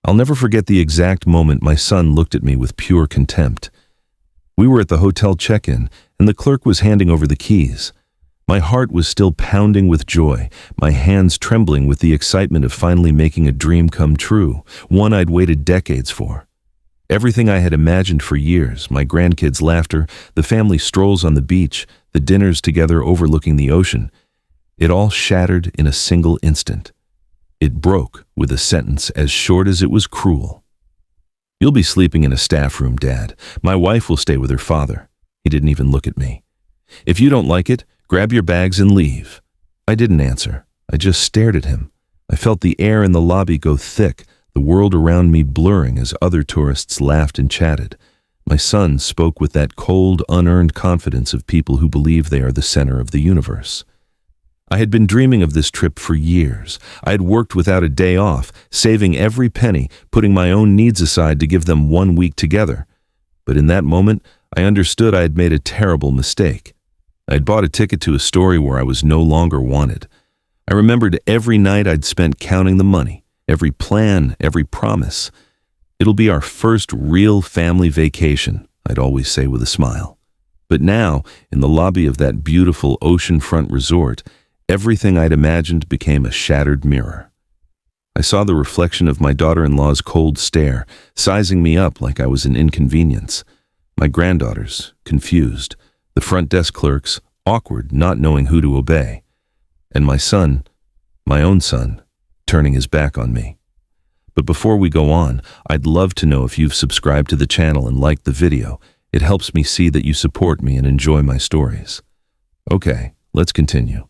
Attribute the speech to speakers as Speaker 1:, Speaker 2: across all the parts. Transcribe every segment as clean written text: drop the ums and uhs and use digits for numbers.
Speaker 1: I'll never forget the exact moment my son looked at me with pure contempt. We were at the hotel check-in, and the clerk was handing over the keys. My heart was still pounding with joy, my hands trembling with the excitement of finally making a dream come true, one I'd waited decades for. Everything I had imagined for years, my grandkids' laughter, the family strolls on the beach, the dinners together overlooking the ocean, it all shattered in a single instant. It broke with a sentence as short as it was cruel. "You'll be sleeping in a staff room, Dad. My wife will stay with her father." He didn't even look at me. "If you don't like it, grab your bags and leave." I didn't answer. I just stared at him. I felt the air in the lobby go thick, the world around me blurring as other tourists laughed and chatted. My son spoke with that cold, unearned confidence of people who believe they are the center of the universe. I had been dreaming of this trip for years. I had worked without a day off, saving every penny, putting my own needs aside to give them 1 week together. But in that moment, I understood I had made a terrible mistake. I had bought a ticket to a story where I was no longer wanted. I remembered every night I'd spent counting the money, every plan, every promise. "It'll be our first real family vacation," I'd always say with a smile. But now, in the lobby of that beautiful oceanfront resort, everything I'd imagined became a shattered mirror. I saw the reflection of my daughter-in-law's cold stare, sizing me up like I was an inconvenience. My granddaughters, confused. The front desk clerks, awkward, not knowing who to obey. And my son, my own son, turning his back on me. But before we go on, I'd love to know if you've subscribed to the channel and liked the video. It helps me see that you support me and enjoy my stories. Okay, let's continue.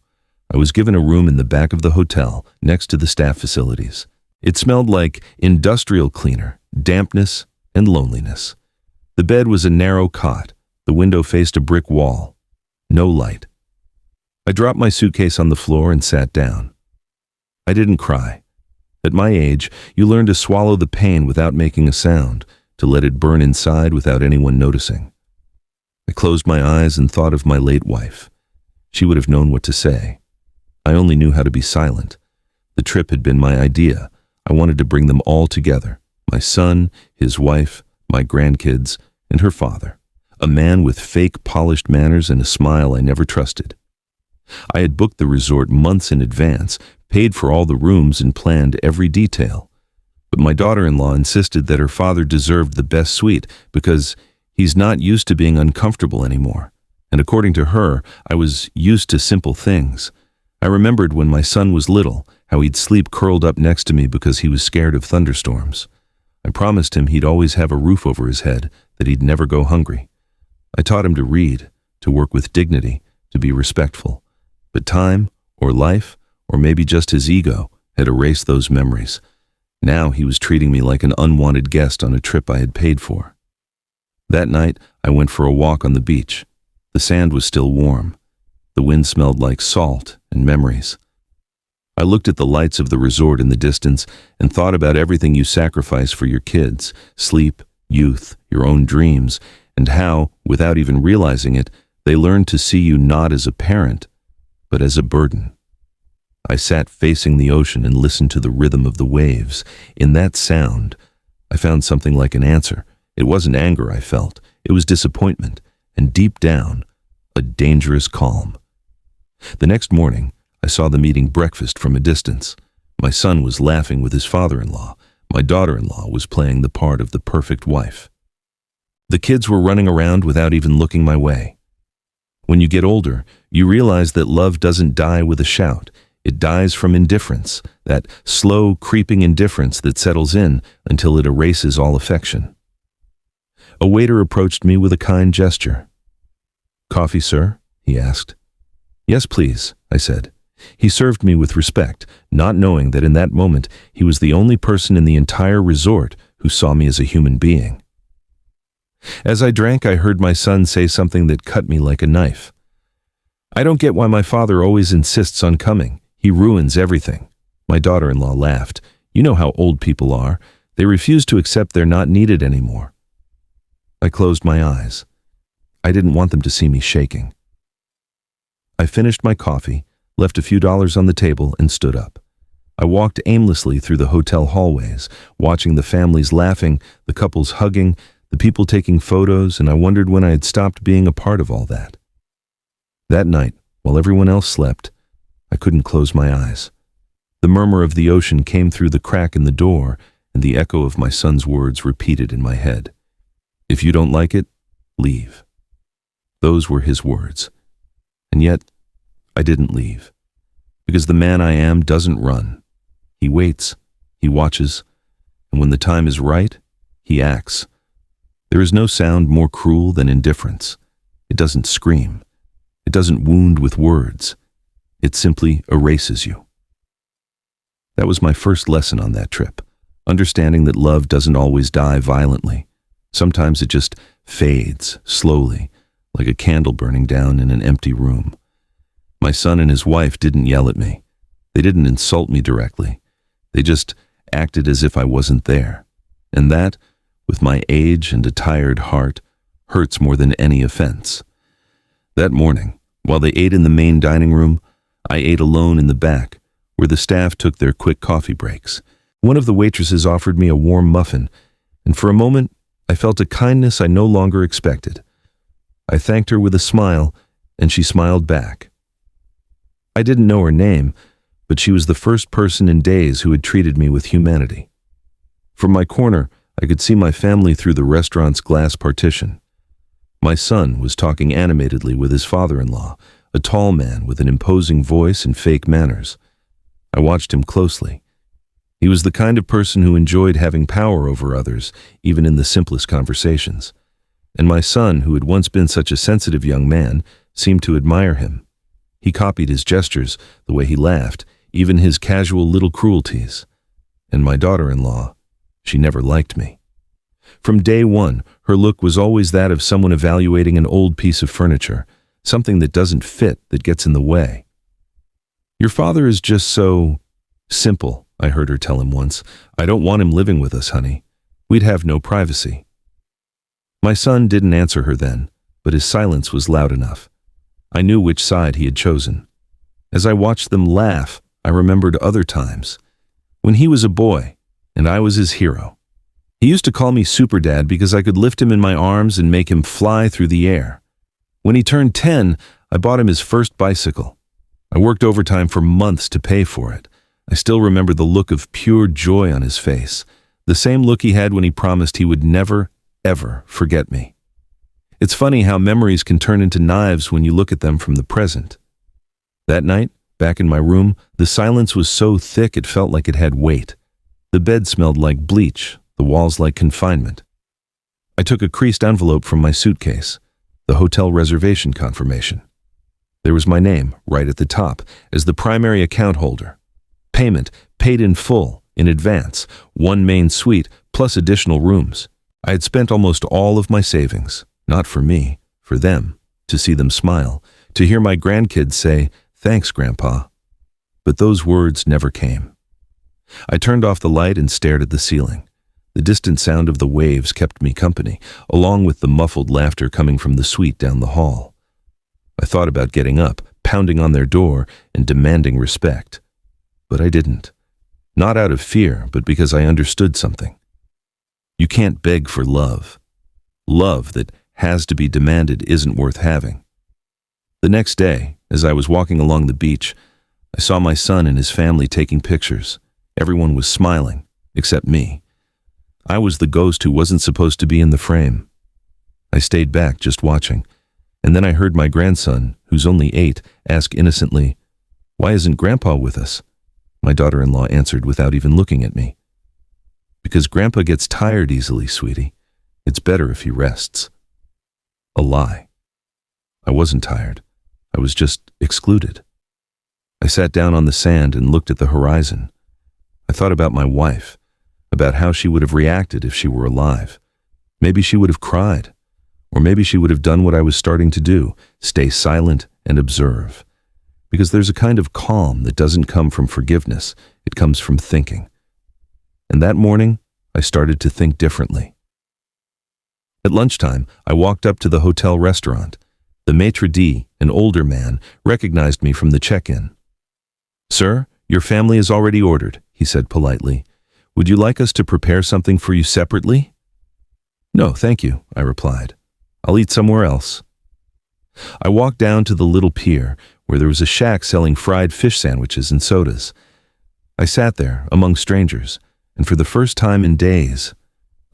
Speaker 1: I was given a room in the back of the hotel, next to the staff facilities. It smelled like industrial cleaner, dampness, and loneliness. The bed was a narrow cot. The window faced a brick wall. No light. I dropped my suitcase on the floor and sat down. I didn't cry. At my age, you learn to swallow the pain without making a sound, to let it burn inside without anyone noticing. I closed my eyes and thought of my late wife. She would have known what to say. I only knew how to be silent. The trip had been my idea. I wanted to bring them all together. My son, his wife, my grandkids, and her father. A man with fake polished manners and a smile I never trusted. I had booked the resort months in advance, paid for all the rooms and planned every detail. But my daughter-in-law insisted that her father deserved the best suite because he's not used to being uncomfortable anymore. And according to her, I was used to simple things. I remembered when my son was little, how he'd sleep curled up next to me because he was scared of thunderstorms. I promised him he'd always have a roof over his head, that he'd never go hungry. I taught him to read, to work with dignity, to be respectful. But time, or life, or maybe just his ego, had erased those memories. Now he was treating me like an unwanted guest on a trip I had paid for. That night, I went for a walk on the beach. The sand was still warm. The wind smelled like salt and memories. I looked at the lights of the resort in the distance and thought about everything you sacrifice for your kids, sleep, youth, your own dreams, and how, without even realizing it, they learn to see you not as a parent, but as a burden. I sat facing the ocean and listened to the rhythm of the waves. In that sound, I found something like an answer. It wasn't anger I felt, it was disappointment, and deep down, a dangerous calm. The next morning, I saw them eating breakfast from a distance. My son was laughing with his father-in-law. My daughter-in-law was playing the part of the perfect wife. The kids were running around without even looking my way. When you get older, you realize that love doesn't die with a shout. It dies from indifference, that slow, creeping indifference that settles in until it erases all affection. A waiter approached me with a kind gesture. "Coffee, sir?" he asked. "Yes, please," I said. He served me with respect, not knowing that in that moment he was the only person in the entire resort who saw me as a human being. As I drank, I heard my son say something that cut me like a knife. "I don't get why my father always insists on coming. He ruins everything." My daughter-in-law laughed. "You know how old people are. They refuse to accept they're not needed anymore." I closed my eyes. I didn't want them to see me shaking. I finished my coffee, left a few dollars on the table, and stood up. I walked aimlessly through the hotel hallways, watching the families laughing, the couples hugging, the people taking photos, and I wondered when I had stopped being a part of all that. That night, while everyone else slept, I couldn't close my eyes. The murmur of the ocean came through the crack in the door, and the echo of my son's words repeated in my head. If you don't like it, leave. Those were his words. And yet, I didn't leave. Because the man I am doesn't run. He waits, he watches, and when the time is right, he acts. There is no sound more cruel than indifference. It doesn't scream. It doesn't wound with words. It simply erases you. That was my first lesson on that trip, understanding that love doesn't always die violently. Sometimes it just fades slowly, like a candle burning down in an empty room. My son and his wife didn't yell at me. They didn't insult me directly. They just acted as if I wasn't there. And that, with my age and a tired heart, hurts more than any offense. That morning, while they ate in the main dining room, I ate alone in the back, where the staff took their quick coffee breaks. One of the waitresses offered me a warm muffin, and for a moment, I felt a kindness I no longer expected. I thanked her with a smile, and she smiled back. I didn't know her name, but she was the first person in days who had treated me with humanity. From my corner, I could see my family through the restaurant's glass partition. My son was talking animatedly with his father-in-law, a tall man with an imposing voice and fake manners. I watched him closely. He was the kind of person who enjoyed having power over others, even in the simplest conversations. And my son, who had once been such a sensitive young man, seemed to admire him. He copied his gestures, the way he laughed, even his casual little cruelties. And my daughter-in-law, she never liked me. From day one, her look was always that of someone evaluating an old piece of furniture, something that doesn't fit, that gets in the way. Your father is just so simple, I heard her tell him once. I don't want him living with us, honey. We'd have no privacy. My son didn't answer her then, but his silence was loud enough. I knew which side he had chosen. As I watched them laugh, I remembered other times. When he was a boy, and I was his hero. He used to call me Super Dad because I could lift him in my arms and make him fly through the air. When he turned 10, I bought him his first bicycle. I worked overtime for months to pay for it. I still remember the look of pure joy on his face, the same look he had when he promised he would never, ever forget me. It's funny how memories can turn into knives when you look at them from the present. That night, back in my room, the silence was so thick it felt like it had weight. The bed smelled like bleach, the walls like confinement. I took a creased envelope from my suitcase, the hotel reservation confirmation. There was my name right at the top as the primary account holder. Payment paid in full, in advance, one main suite plus additional rooms. I had spent almost all of my savings, not for me, for them, to see them smile, to hear my grandkids say, "Thanks, Grandpa." But those words never came. I turned off the light and stared at the ceiling. The distant sound of the waves kept me company, along with the muffled laughter coming from the suite down the hall. I thought about getting up, pounding on their door, and demanding respect. But I didn't. Not out of fear, but because I understood something. You can't beg for love. Love that has to be demanded isn't worth having. The next day, as I was walking along the beach, I saw my son and his family taking pictures. Everyone was smiling, except me. I was the ghost who wasn't supposed to be in the frame. I stayed back just watching, and then I heard my grandson, who's only 8, ask innocently, "Why isn't Grandpa with us?" My daughter-in-law answered without even looking at me. "Because Grandpa gets tired easily, sweetie. It's better if he rests." A lie. I wasn't tired. I was just excluded. I sat down on the sand and looked at the horizon. I thought about my wife, about how she would have reacted if she were alive. Maybe she would have cried, or maybe she would have done what I was starting to do, stay silent and observe. Because there's a kind of calm that doesn't come from forgiveness, it comes from thinking. And that morning, I started to think differently. At lunchtime, I walked up to the hotel restaurant. The maitre d', an older man, recognized me from the check-in. "Sir, "Your family is already ordered," he said politely. "Would you like us to prepare something for you separately?" "No, thank you," I replied. "I'll eat somewhere else." I walked down to the little pier, where there was a shack selling fried fish sandwiches and sodas. I sat there, among strangers, and for the first time in days,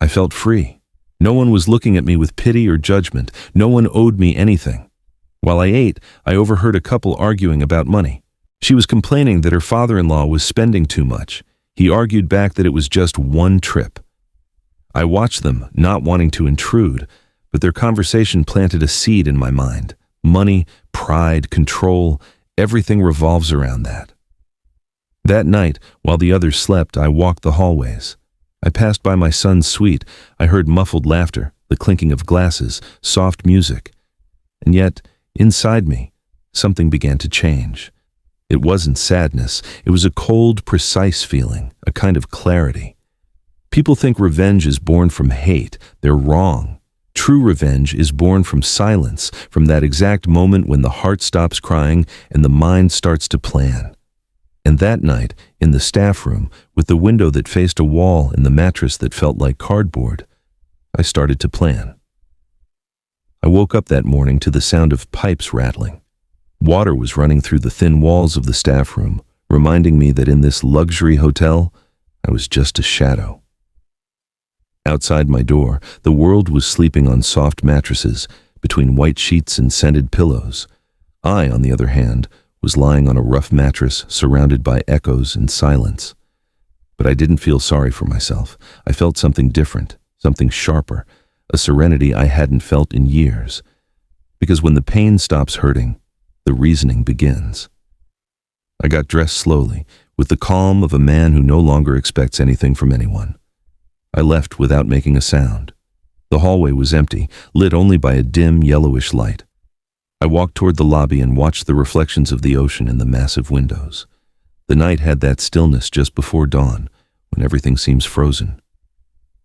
Speaker 1: I felt free. No one was looking at me with pity or judgment. No one owed me anything. While I ate, I overheard a couple arguing about money. She was complaining that her father-in-law was spending too much. He argued back that it was just one trip. I watched them, not wanting to intrude, but their conversation planted a seed in my mind. Money, pride, control, everything revolves around that. That night, while the others slept, I walked the hallways. I passed by my son's suite. I heard muffled laughter, the clinking of glasses, soft music. And yet, inside me, something began to change. It wasn't sadness. It was a cold, precise feeling, a kind of clarity. People think revenge is born from hate. They're wrong. True revenge is born from silence, from that exact moment when the heart stops crying and the mind starts to plan. And that night, in the staff room, with the window that faced a wall and the mattress that felt like cardboard, I started to plan. I woke up that morning to the sound of pipes rattling. Water was running through the thin walls of the staff room, reminding me that in this luxury hotel, I was just a shadow. Outside my door, the world was sleeping on soft mattresses, between white sheets and scented pillows. I, on the other hand, was lying on a rough mattress surrounded by echoes and silence. But I didn't feel sorry for myself. I felt something different, something sharper, a serenity I hadn't felt in years. Because when the pain stops hurting, the reasoning begins. I got dressed slowly, with the calm of a man who no longer expects anything from anyone. I left without making a sound. The hallway was empty, lit only by a dim, yellowish light. I walked toward the lobby and watched the reflections of the ocean in the massive windows. The night had that stillness just before dawn, when everything seems frozen.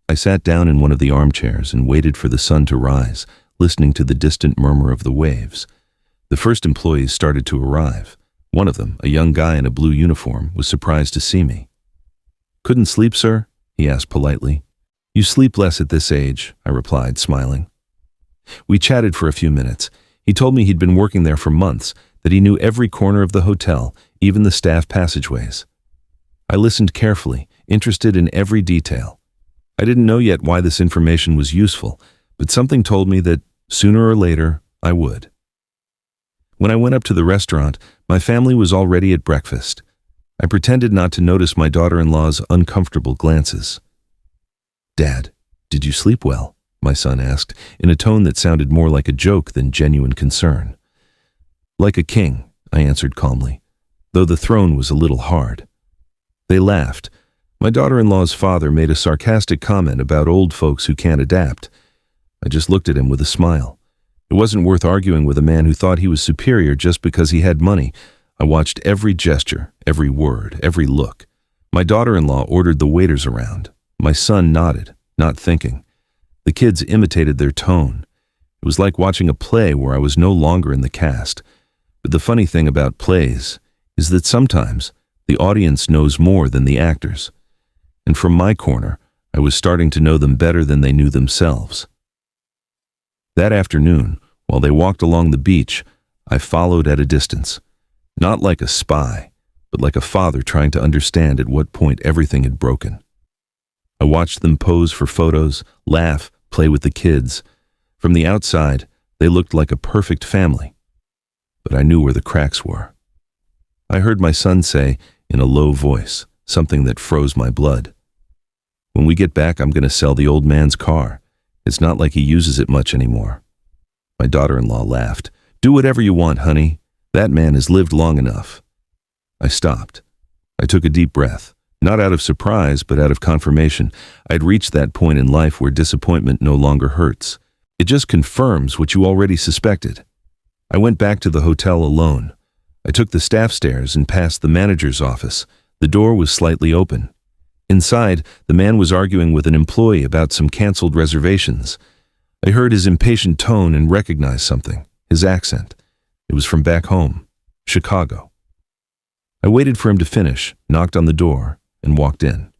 Speaker 1: I sat down in one of the armchairs and waited for the sun to rise, listening to the distant murmur of the waves. The first employees started to arrive. One of them, a young guy in a blue uniform, was surprised to see me. "Couldn't sleep, sir?" he asked politely. "You sleep less at this age," I replied, smiling. We chatted for a few minutes. He told me he'd been working there for months, that he knew every corner of the hotel, even the staff passageways. I listened carefully, interested in every detail. I didn't know yet why this information was useful, but something told me that, sooner or later, I would. When I went up to the restaurant, my family was already at breakfast. I pretended not to notice my daughter-in-law's uncomfortable glances. "Dad, did you sleep well?" my son asked, in a tone that sounded more like a joke than genuine concern. "Like a king," I answered calmly, though the throne was a little hard. They laughed. My daughter-in-law's father made a sarcastic comment about old folks who can't adapt. I just looked at him with a smile. It wasn't worth arguing with a man who thought he was superior just because he had money. I watched every gesture, every word, every look. My daughter-in-law ordered the waiters around. My son nodded, not thinking. The kids imitated their tone. It was like watching a play where I was no longer in the cast. But the funny thing about plays is that sometimes the audience knows more than the actors. And from my corner, I was starting to know them better than they knew themselves. That afternoon, while they walked along the beach, I followed at a distance. Not like a spy, but like a father trying to understand at what point everything had broken. I watched them pose for photos, laugh, play with the kids. From the outside, they looked like a perfect family. But I knew where the cracks were. I heard my son say, in a low voice, something that froze my blood. "When we get back, I'm going to sell the old man's car. It's not like he uses it much anymore." My daughter-in-law laughed. "Do whatever you want, honey. That man has lived long enough." I stopped. I took a deep breath, not out of surprise, but out of confirmation. I'd reached that point in life where disappointment no longer hurts. It just confirms what you already suspected. I went back to the hotel alone. I took the staff stairs and passed the manager's office. The door was slightly open. Inside, the man was arguing with an employee about some canceled reservations. I heard his impatient tone and recognized something, his accent. It was from back home, Chicago. I waited for him to finish, knocked on the door, and walked in.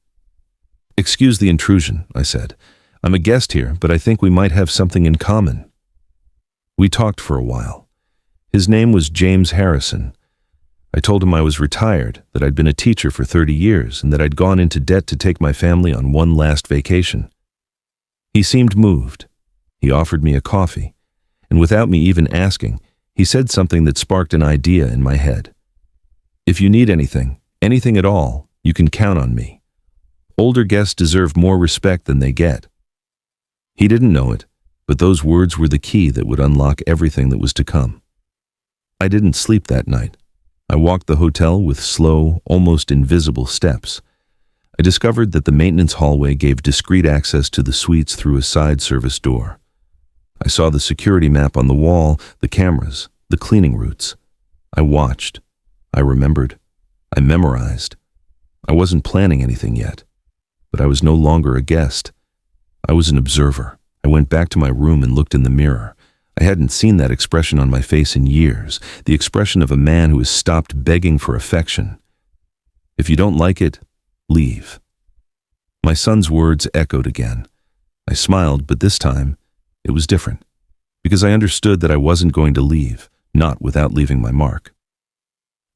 Speaker 1: "Excuse the intrusion," I said. "I'm a guest here, but I think we might have something in common." We talked for a while. His name was James Harrison. I told him I was retired, that I'd been a teacher for 30 years, and that I'd gone into debt to take my family on one last vacation. He seemed moved. He offered me a coffee, and without me even asking, he said something that sparked an idea in my head. "If you need anything at all, you can count on me. Older guests deserve more respect than they get." He didn't know it, but those words were the key that would unlock everything that was to come. I didn't sleep that night. I walked the hotel with slow, almost invisible steps. I discovered that the maintenance hallway gave discreet access to the suites through a side service door. I saw the security map on the wall, the cameras, the cleaning routes. I watched. I remembered. I memorized. I wasn't planning anything yet, but I was no longer a guest. I was an observer. I went back to my room and looked in the mirror. I hadn't seen that expression on my face in years, the expression of a man who has stopped begging for affection. "If you don't like it, leave." My son's words echoed again. I smiled, but this time, it was different, because I understood that I wasn't going to leave, not without leaving my mark.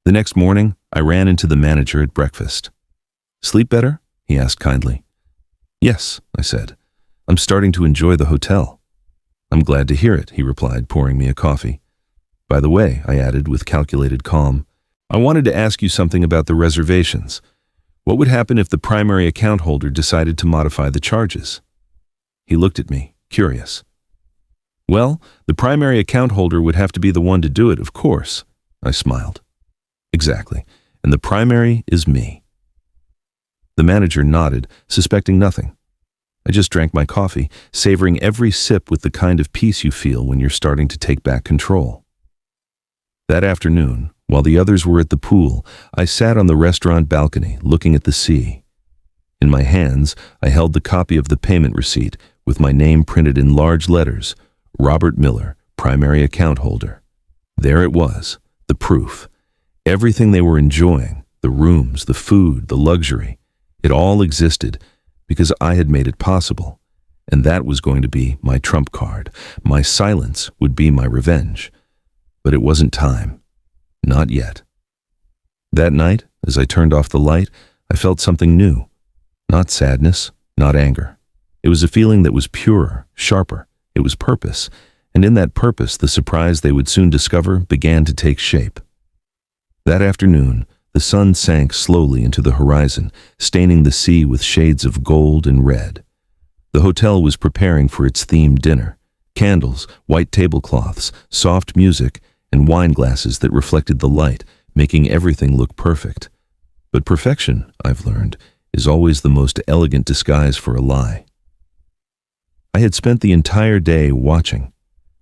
Speaker 1: The next morning, I ran into the manager at breakfast. "Sleep better?" he asked kindly. "Yes," I said. "I'm starting to enjoy the hotel." "I'm glad to hear it," he replied, pouring me a coffee. "By the way," I added with calculated calm, "I wanted to ask you something about the reservations. What would happen if the primary account holder decided to modify the charges?" He looked at me, curious. "Well, the primary account holder would have to be the one to do it, of course." I smiled. "Exactly, and the primary is me." The manager nodded, suspecting nothing. I just drank my coffee, savoring every sip with the kind of peace you feel when you're starting to take back control. That afternoon, while the others were at the pool, I sat on the restaurant balcony, looking at the sea. In my hands, I held the copy of the payment receipt, with my name printed in large letters, Robert Miller, primary account holder. There it was, the proof. Everything they were enjoying, the rooms, the food, the luxury, it all existed, because I had made it possible, and that was going to be my trump card. My silence would be my revenge. But it wasn't time. Not yet. That night, as I turned off the light, I felt something new. Not sadness, not anger. It was a feeling that was purer, sharper. It was purpose, and in that purpose, the surprise they would soon discover began to take shape. That afternoon, the sun sank slowly into the horizon, staining the sea with shades of gold and red. The hotel was preparing for its themed dinner. Candles, white tablecloths, soft music, and wine glasses that reflected the light, making everything look perfect. But perfection, I've learned, is always the most elegant disguise for a lie. I had spent the entire day watching.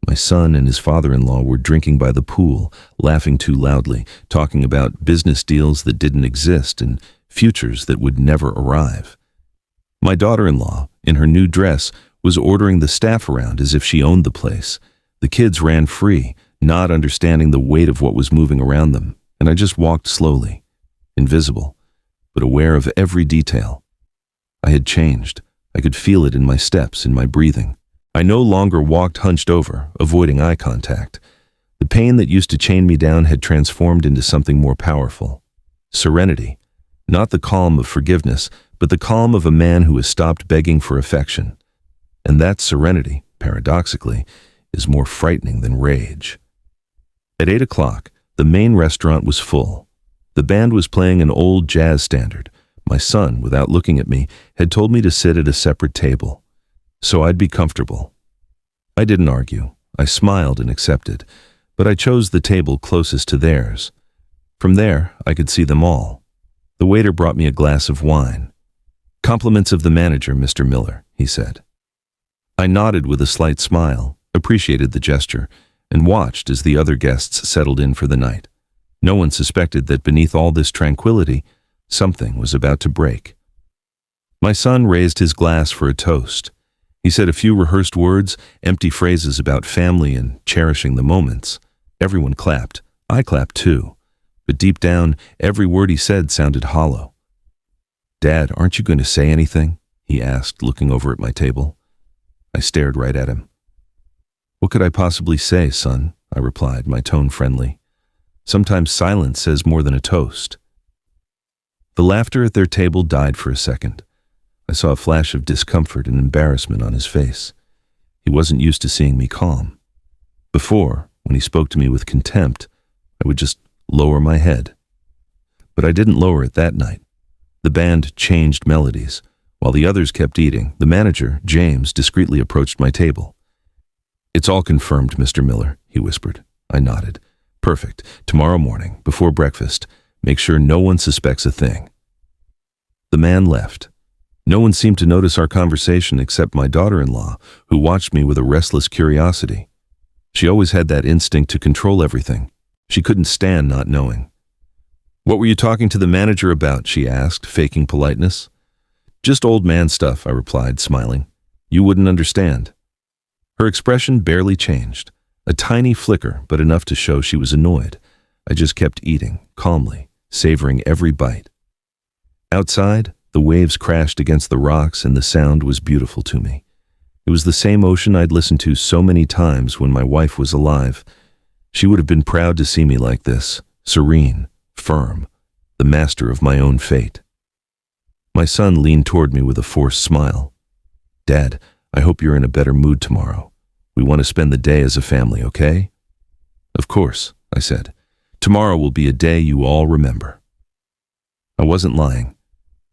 Speaker 1: My son and his father-in-law were drinking by the pool, laughing too loudly, talking about business deals that didn't exist and futures that would never arrive. My daughter-in-law, in her new dress, was ordering the staff around as if she owned the place. The kids ran free, not understanding the weight of what was moving around them, and I just walked slowly, invisible, but aware of every detail. I had changed. I could feel it in my steps, in my breathing. I no longer walked hunched over, avoiding eye contact. The pain that used to chain me down had transformed into something more powerful. Serenity. Not the calm of forgiveness, but the calm of a man who has stopped begging for affection. And that serenity, paradoxically, is more frightening than rage. At 8 o'clock, the main restaurant was full. The band was playing an old jazz standard. My son, without looking at me, had told me to sit at a separate table, so I'd be comfortable. I didn't argue. I smiled and accepted, but I chose the table closest to theirs. From there, I could see them all. The waiter brought me a glass of wine. "Compliments of the manager, Mr. Miller," he said. I nodded with a slight smile, appreciated the gesture, and watched as the other guests settled in for the night. No one suspected that beneath all this tranquility, something was about to break. My son raised his glass for a toast. He said a few rehearsed words, empty phrases about family and cherishing the moments. Everyone clapped. I clapped too, but deep down, every word he said sounded hollow. "Dad, aren't you going to say anything?" he asked, looking over at my table. I stared right at him. "What could I possibly say, son?" I replied, my tone friendly. "Sometimes silence says more than a toast." The laughter at their table died for a second. I saw a flash of discomfort and embarrassment on his face. He wasn't used to seeing me calm. Before, when he spoke to me with contempt, I would just lower my head. But I didn't lower it that night. The band changed melodies. While the others kept eating, the manager, James, discreetly approached my table. "It's all confirmed, Mr. Miller," he whispered. I nodded. "Perfect. Tomorrow morning, before breakfast, make sure no one suspects a thing." The man left. No one seemed to notice our conversation except my daughter-in-law, who watched me with a restless curiosity. She always had that instinct to control everything. She couldn't stand not knowing. "What were you talking to the manager about?" she asked, faking politeness. "Just old man stuff," I replied, smiling. "You wouldn't understand." Her expression barely changed. A tiny flicker, but enough to show she was annoyed. I just kept eating, calmly, savoring every bite. Outside, the waves crashed against the rocks and the sound was beautiful to me. It was the same ocean I'd listened to so many times when my wife was alive. She would have been proud to see me like this, serene, firm, the master of my own fate. My son leaned toward me with a forced smile. "Dad, I hope you're in a better mood tomorrow. We want to spend the day as a family, okay?" "Of course," I said. "Tomorrow will be a day you all remember." I wasn't lying.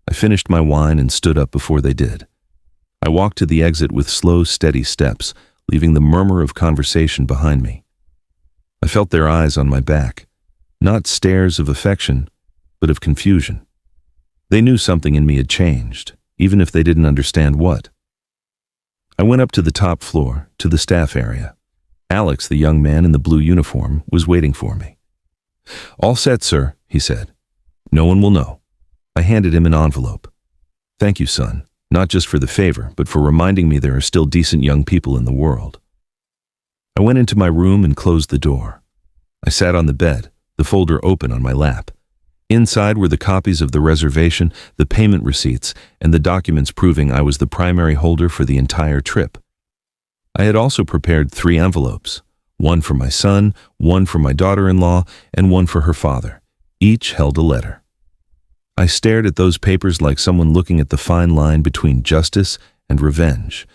Speaker 1: I finished my wine and stood up before they did. I walked to the exit with slow, steady steps, leaving the murmur of conversation behind me. I felt their eyes on my back, not stares of affection, but of confusion. They knew something in me had changed, even if they didn't understand what. I went up to the top floor, to the staff area. Alex, the young man in the blue uniform, was waiting for me. "All set, sir," he said. "No one will know." I handed him an envelope. "Thank you, son, not just for the favor, but for reminding me there are still decent young people in the world." I went into my room and closed the door. I sat on the bed, the folder open on my lap. Inside were the copies of the reservation, the payment receipts, and the documents proving I was the primary holder for the entire trip. I had also prepared 3 envelopes, one for my son, one for my daughter-in-law, and one for her father. Each held a letter. I stared at those papers like someone looking at the fine line between justice and revenge.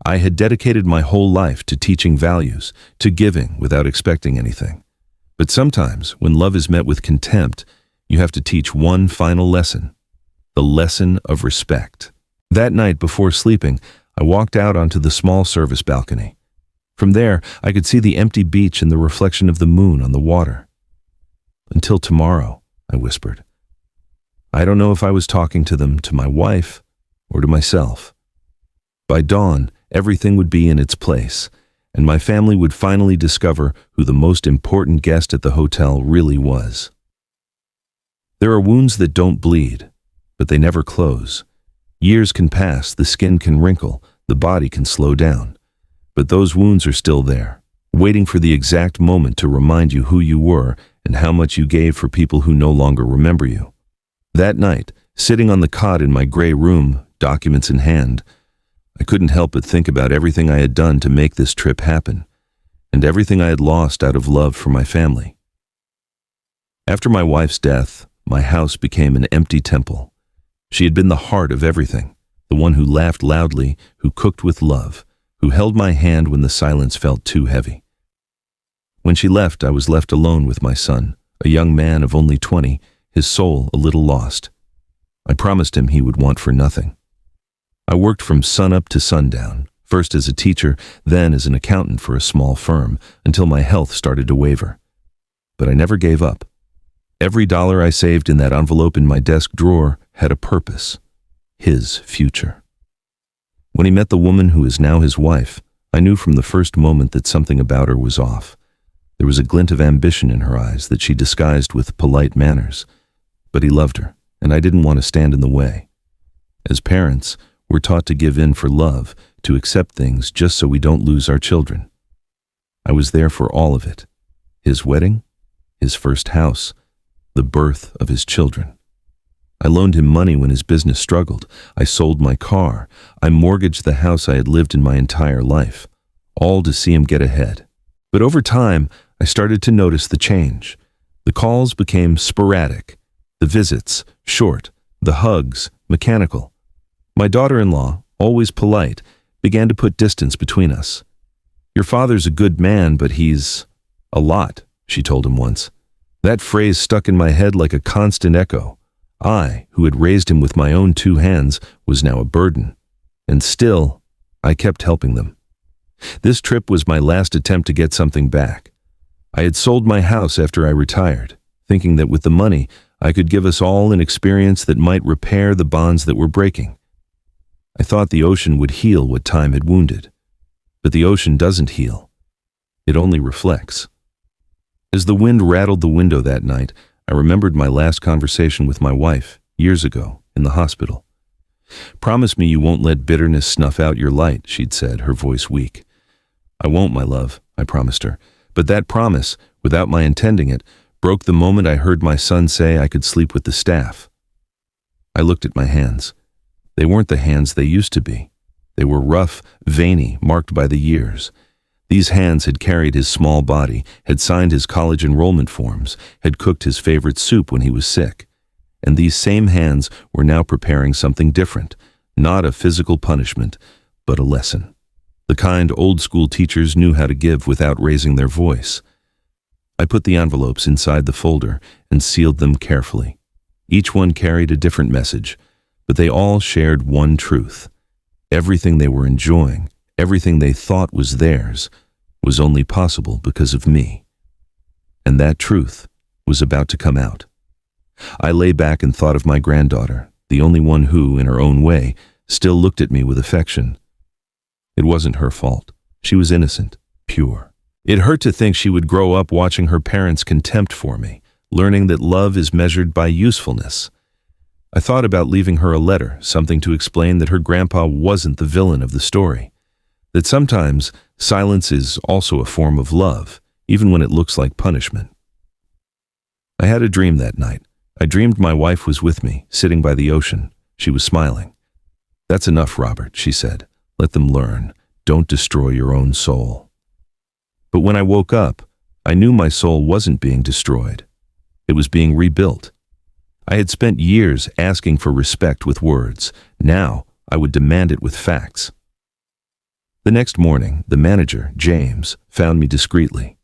Speaker 1: I had dedicated my whole life to teaching values, to giving without expecting anything. But sometimes, when love is met with contempt, you have to teach one final lesson, the lesson of respect. That night before sleeping, I walked out onto the small service balcony. From there, I could see the empty beach and the reflection of the moon on the water. "Until tomorrow," I whispered. I don't know if I was talking to them, to my wife, or to myself. By dawn, everything would be in its place, and my family would finally discover who the most important guest at the hotel really was. There are wounds that don't bleed, but they never close. Years can pass, the skin can wrinkle, the body can slow down. But those wounds are still there, waiting for the exact moment to remind you who you were and how much you gave for people who no longer remember you. That night, sitting on the cot in my gray room, documents in hand, I couldn't help but think about everything I had done to make this trip happen, and everything I had lost out of love for my family. After my wife's death, my house became an empty temple. She had been the heart of everything, the one who laughed loudly, who cooked with love, who held my hand when the silence felt too heavy. When she left, I was left alone with my son, a young man of only 20, his soul a little lost. I promised him he would want for nothing. I worked from sunup to sundown, first as a teacher, then as an accountant for a small firm, until my health started to waver. But I never gave up. Every dollar I saved in that envelope in my desk drawer had a purpose, his future. When he met the woman who is now his wife, I knew from the first moment that something about her was off. There was a glint of ambition in her eyes that she disguised with polite manners. But he loved her, and I didn't want to stand in the way. As parents, we're taught to give in for love, to accept things just so we don't lose our children. I was there for all of it. His wedding, his first house, the birth of his children. I loaned him money when his business struggled. I sold my car. I mortgaged the house I had lived in my entire life, all to see him get ahead. But over time, I started to notice the change. The calls became sporadic, the visits short, the hugs mechanical. My daughter-in-law, always polite, began to put distance between us. "Your father's a good man, but he's a lot," she told him once. That phrase stuck in my head like a constant echo. I, who had raised him with my own 2 hands, was now a burden. And still, I kept helping them. This trip was my last attempt to get something back. I had sold my house after I retired, thinking that with the money, I could give us all an experience that might repair the bonds that were breaking. I thought the ocean would heal what time had wounded. But the ocean doesn't heal. It only reflects. As the wind rattled the window that night, I remembered my last conversation with my wife, years ago, in the hospital. "Promise me you won't let bitterness snuff out your light," she'd said, her voice weak. "I won't, my love," I promised her. But that promise, without my intending it, broke the moment I heard my son say I could sleep with the staff. I looked at my hands. They weren't the hands they used to be. They were rough, veiny, marked by the years. These hands had carried his small body, had signed his college enrollment forms, had cooked his favorite soup when he was sick. And these same hands were now preparing something different, not a physical punishment, but a lesson. The kind old-school teachers knew how to give without raising their voice. I put the envelopes inside the folder and sealed them carefully. Each one carried a different message, but they all shared one truth. Everything they were enjoying, everything they thought was theirs, was only possible because of me. And that truth was about to come out. I lay back and thought of my granddaughter, the only one who, in her own way, still looked at me with affection. It wasn't her fault. She was innocent, pure. It hurt to think she would grow up watching her parents' contempt for me, learning that love is measured by usefulness. I thought about leaving her a letter, something to explain that her grandpa wasn't the villain of the story. That sometimes silence is also a form of love, even when it looks like punishment. I had a dream that night. I dreamed my wife was with me, sitting by the ocean. She was smiling. "That's enough, Robert," she said. "Let them learn. Don't destroy your own soul." But when I woke up, I knew my soul wasn't being destroyed. It was being rebuilt. I had spent years asking for respect with words. Now I would demand it with facts. The next morning, the manager, James, found me discreetly.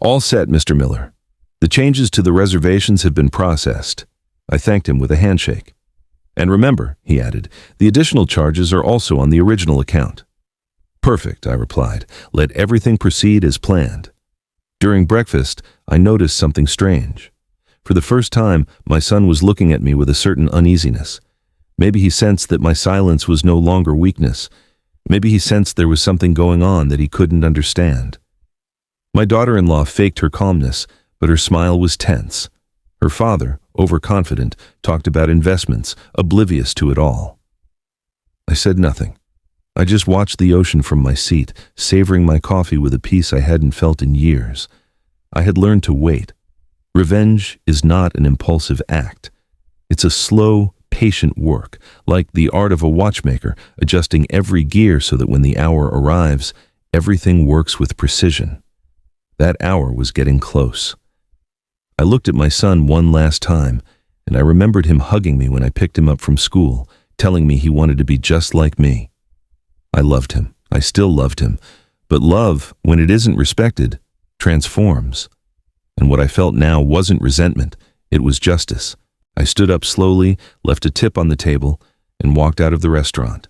Speaker 1: "All set, Mr. Miller. The changes to the reservations have been processed." I thanked him with a handshake. "And remember," he added, "the additional charges are also on the original account." "Perfect," I replied. "Let everything proceed as planned." During breakfast, I noticed something strange. For the first time, my son was looking at me with a certain uneasiness. Maybe he sensed that my silence was no longer weakness. Maybe he sensed there was something going on that he couldn't understand. My daughter-in-law faked her calmness, but her smile was tense. Her father, overconfident, talked about investments, oblivious to it all. I said nothing. I just watched the ocean from my seat, savoring my coffee with a peace I hadn't felt in years. I had learned to wait. Revenge is not an impulsive act. It's a slow, patient work, like the art of a watchmaker, adjusting every gear so that when the hour arrives, everything works with precision. That hour was getting close. I looked at my son one last time, and I remembered him hugging me when I picked him up from school, telling me he wanted to be just like me. I loved him. I still loved him. But love, when it isn't respected, transforms. And what I felt now wasn't resentment, it was justice. I stood up slowly, left a tip on the table, and walked out of the restaurant.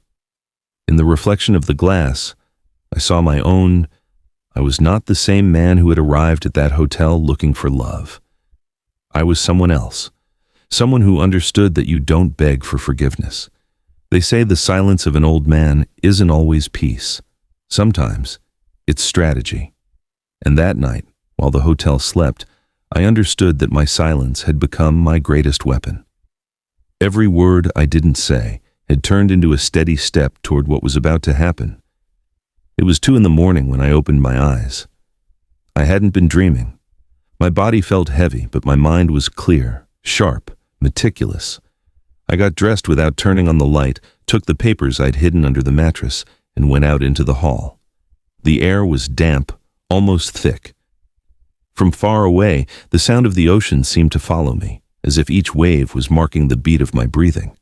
Speaker 1: In the reflection of the glass, I saw my own. I was not the same man who had arrived at that hotel looking for love. I was someone else, someone who understood that you don't beg for forgiveness. They say the silence of an old man isn't always peace. Sometimes it's strategy. And that night, while the hotel slept, I understood that my silence had become my greatest weapon. Every word I didn't say had turned into a steady step toward what was about to happen. It was 2 a.m. when I opened my eyes. I hadn't been dreaming. My body felt heavy, but my mind was clear, sharp, meticulous. I got dressed without turning on the light, took the papers I'd hidden under the mattress, and went out into the hall. The air was damp, almost thick. From far away, the sound of the ocean seemed to follow me, as if each wave was marking the beat of my breathing.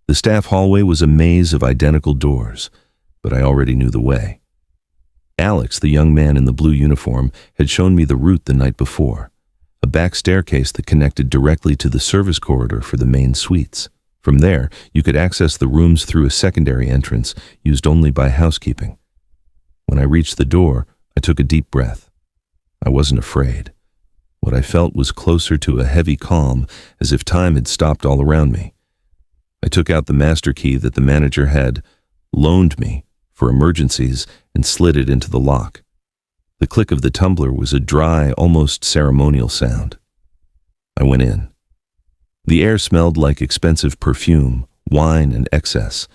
Speaker 1: The staff hallway was a maze of identical doors, but I already knew the way. Alex, the young man in the blue uniform, had shown me the route the night before, a back staircase that connected directly to the service corridor for the main suites. From there, you could access the rooms through a secondary entrance used only by housekeeping. When I reached the door, I took a deep breath. I wasn't afraid. What I felt was closer to a heavy calm, as if time had stopped all around me. I took out the master key that the manager had loaned me for emergencies and slid it into the lock. The click of the tumbler was a dry, almost ceremonial sound. I went in. The air smelled like expensive perfume, wine, and excess.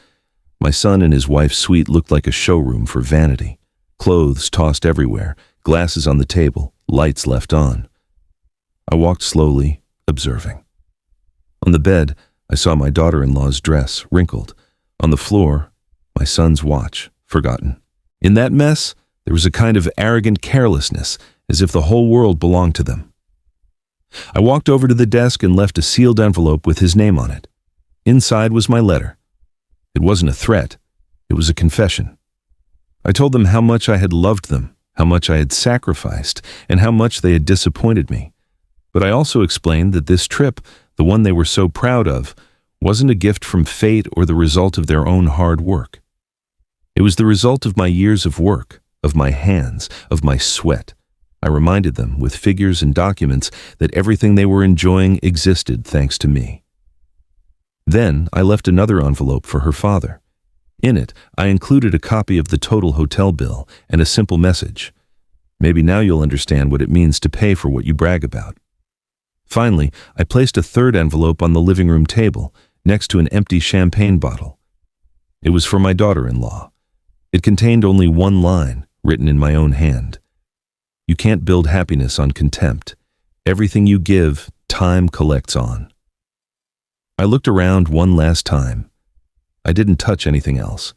Speaker 1: My son and his wife's suite looked like a showroom for vanity. Clothes tossed everywhere, glasses on the table, lights left on. I walked slowly, observing. On the bed, I saw my daughter-in-law's dress, wrinkled. On the floor, my son's watch, forgotten. In that mess, there was a kind of arrogant carelessness, as if the whole world belonged to them. I walked over to the desk and left a sealed envelope with his name on it. Inside was my letter. It wasn't a threat. It was a confession. I told them how much I had loved them, how much I had sacrificed, and how much they had disappointed me. But I also explained that this trip, the one they were so proud of, wasn't a gift from fate or the result of their own hard work. It was the result of my years of work, of my hands, of my sweat. I reminded them, with figures and documents, that everything they were enjoying existed thanks to me. Then I left another envelope for her father. In it, I included a copy of the total hotel bill and a simple message. Maybe now you'll understand what it means to pay for what you brag about. Finally, I placed a third envelope on the living room table, next to an empty champagne bottle. It was for my daughter-in-law. It contained only one line, written in my own hand. You can't build happiness on contempt. Everything you give, time collects on. I looked around one last time. I didn't touch anything else.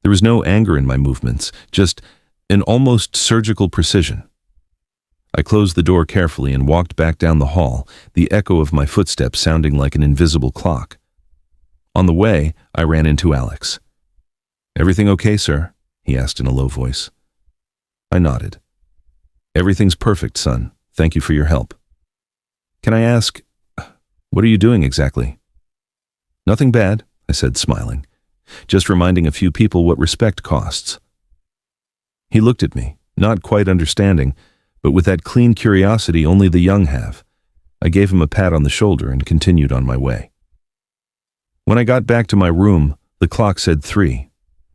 Speaker 1: There was no anger in my movements, just an almost surgical precision. I closed the door carefully and walked back down the hall, the echo of my footsteps sounding like an invisible clock. On the way, I ran into Alex. "Everything okay, sir?" he asked in a low voice. I nodded. "Everything's perfect, son. Thank you for your help." "Can I ask, what are you doing exactly?" "Nothing bad," I said, smiling. "Just reminding a few people what respect costs." He looked at me, not quite understanding, but with that clean curiosity only the young have. I gave him a pat on the shoulder and continued on my way. When I got back to my room, the clock said 3.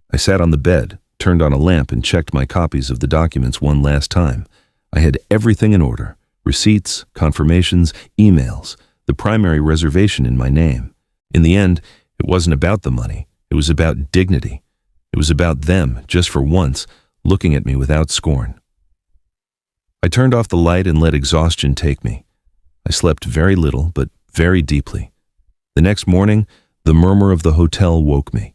Speaker 1: I sat on the bed, turned on a lamp, and checked my copies of the documents one last time. I had everything in order: receipts, confirmations, emails, the primary reservation in my name. In the end, it wasn't about the money. It was about dignity. It was about them, just for once, looking at me without scorn. I turned off the light and let exhaustion take me. I slept very little, but very deeply. The next morning, the murmur of the hotel woke me.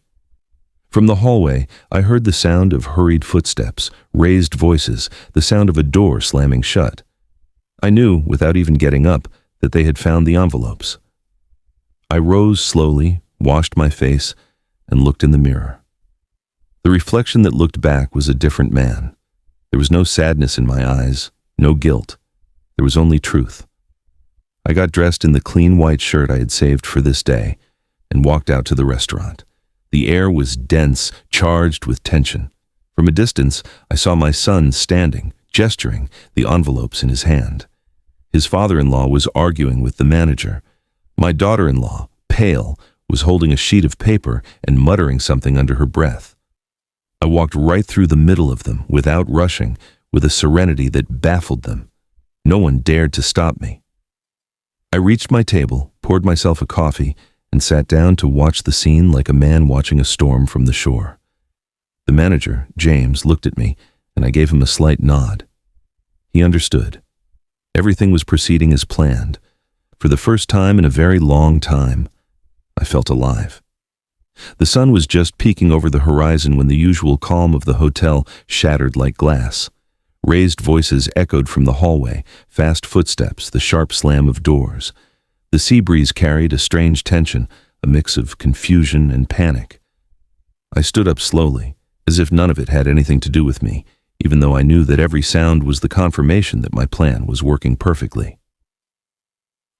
Speaker 1: From the hallway, I heard the sound of hurried footsteps, raised voices, the sound of a door slamming shut. I knew, without even getting up, that they had found the envelopes. I rose slowly, washed my face, and looked in the mirror. The reflection that looked back was a different man. There was no sadness in my eyes, no guilt. There was only truth. I got dressed in the clean white shirt I had saved for this day and walked out to the restaurant. The air was dense, charged with tension. From a distance, I saw my son standing, gesturing, the envelopes in his hand. His father-in-law was arguing with the manager. My daughter-in-law, pale, was holding a sheet of paper and muttering something under her breath. I walked right through the middle of them, without rushing, with a serenity that baffled them. No one dared to stop me. I reached my table, poured myself a coffee, and sat down to watch the scene like a man watching a storm from the shore. The manager, James, looked at me, and I gave him a slight nod. He understood. Everything was proceeding as planned. For the first time in a very long time, I felt alive. The sun was just peeking over the horizon when the usual calm of the hotel shattered like glass. Raised voices echoed from the hallway, fast footsteps, the sharp slam of doors. The sea breeze carried a strange tension, a mix of confusion and panic. I stood up slowly, as if none of it had anything to do with me, even though I knew that every sound was the confirmation that my plan was working perfectly.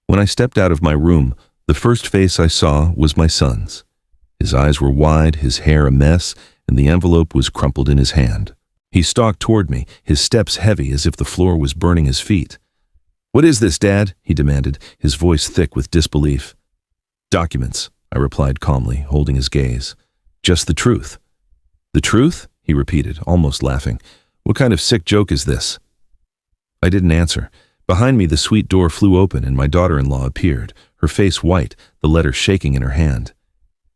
Speaker 1: When I stepped out of my room, the first face I saw was my son's. His eyes were wide, his hair a mess, and the envelope was crumpled in his hand. He stalked toward me, his steps heavy as if the floor was burning his feet. "What is this, Dad?" he demanded, his voice thick with disbelief. "Documents," I replied calmly, holding his gaze. "Just the truth." "The truth?" he repeated, almost laughing. "What kind of sick joke is this?" I didn't answer. Behind me, the suite door flew open and my daughter-in-law appeared, her face white, the letter shaking in her hand.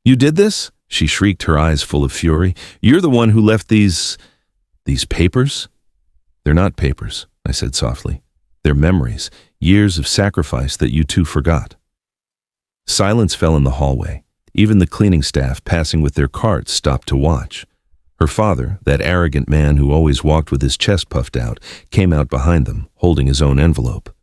Speaker 1: "You did this?" she shrieked, her eyes full of fury. "You're the one who left these papers?" "They're not papers," I said softly. "They're memories, years of sacrifice that you two forgot." Silence fell in the hallway. Even the cleaning staff passing with their carts stopped to watch. Her father, that arrogant man who always walked with his chest puffed out, came out behind them, holding his own envelope.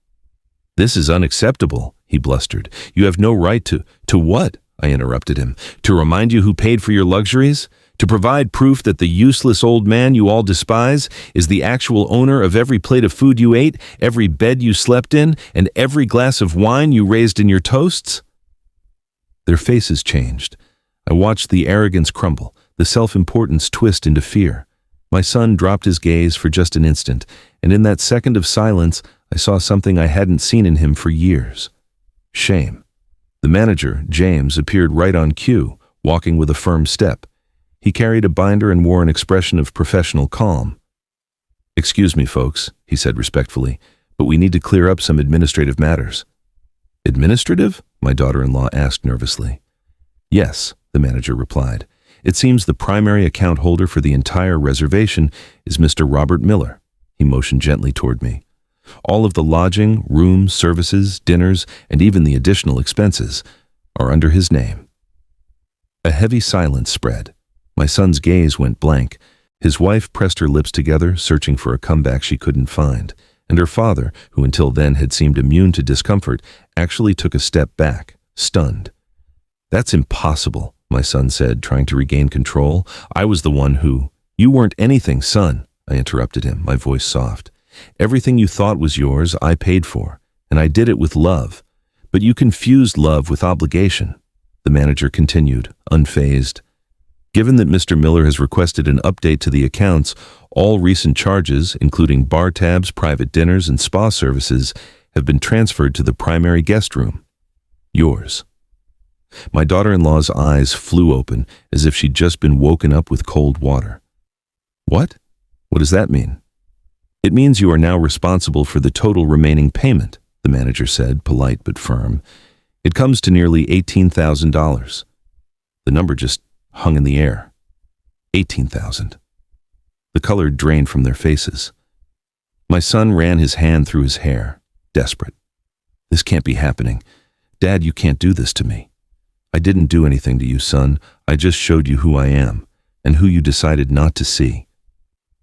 Speaker 1: "This is unacceptable," he blustered. "You have no right to—" "To what?" I interrupted him. "To remind you who paid for your luxuries? To provide proof that the useless old man you all despise is the actual owner of every plate of food you ate, every bed you slept in, and every glass of wine you raised in your toasts?" Their faces changed. I watched the arrogance crumble, the self-importance twist into fear. My son dropped his gaze for just an instant, and in that second of silence, I saw something I hadn't seen in him for years. Shame. The manager, James, appeared right on cue, walking with a firm step. He carried a binder and wore an expression of professional calm. "Excuse me, folks," he said respectfully, "but we need to clear up some administrative matters." "Administrative?" my daughter-in-law asked nervously. "Yes," the manager replied. "It seems the primary account holder for the entire reservation is Mr. Robert Miller." He motioned gently toward me. "All of the lodging, rooms, services, dinners, and even the additional expenses are under his name." A heavy silence spread. My son's gaze went blank. His wife pressed her lips together, searching for a comeback she couldn't find. And her father, who until then had seemed immune to discomfort, actually took a step back, stunned. "That's impossible," my son said, trying to regain control. "I was the one who—" "You weren't anything, son," I interrupted him, my voice soft. "Everything you thought was yours, I paid for, and I did it with love. But you confused love with obligation," the manager continued, unfazed. "Given that Mr. Miller has requested an update to the accounts, all recent charges, including bar tabs, private dinners, and spa services, have been transferred to the primary guest room. Yours." My daughter-in-law's eyes flew open, as if she'd just been woken up with cold water. "What? What does that mean?" "It means you are now responsible for the total remaining payment," the manager said, polite but firm. "It comes to nearly $18,000. The number just hung in the air. 18,000. The color drained from their faces. My son ran his hand through his hair, desperate. "This can't be happening. Dad, you can't do this to me." "I didn't do anything to you, son. I just showed you who I am, and who you decided not to see."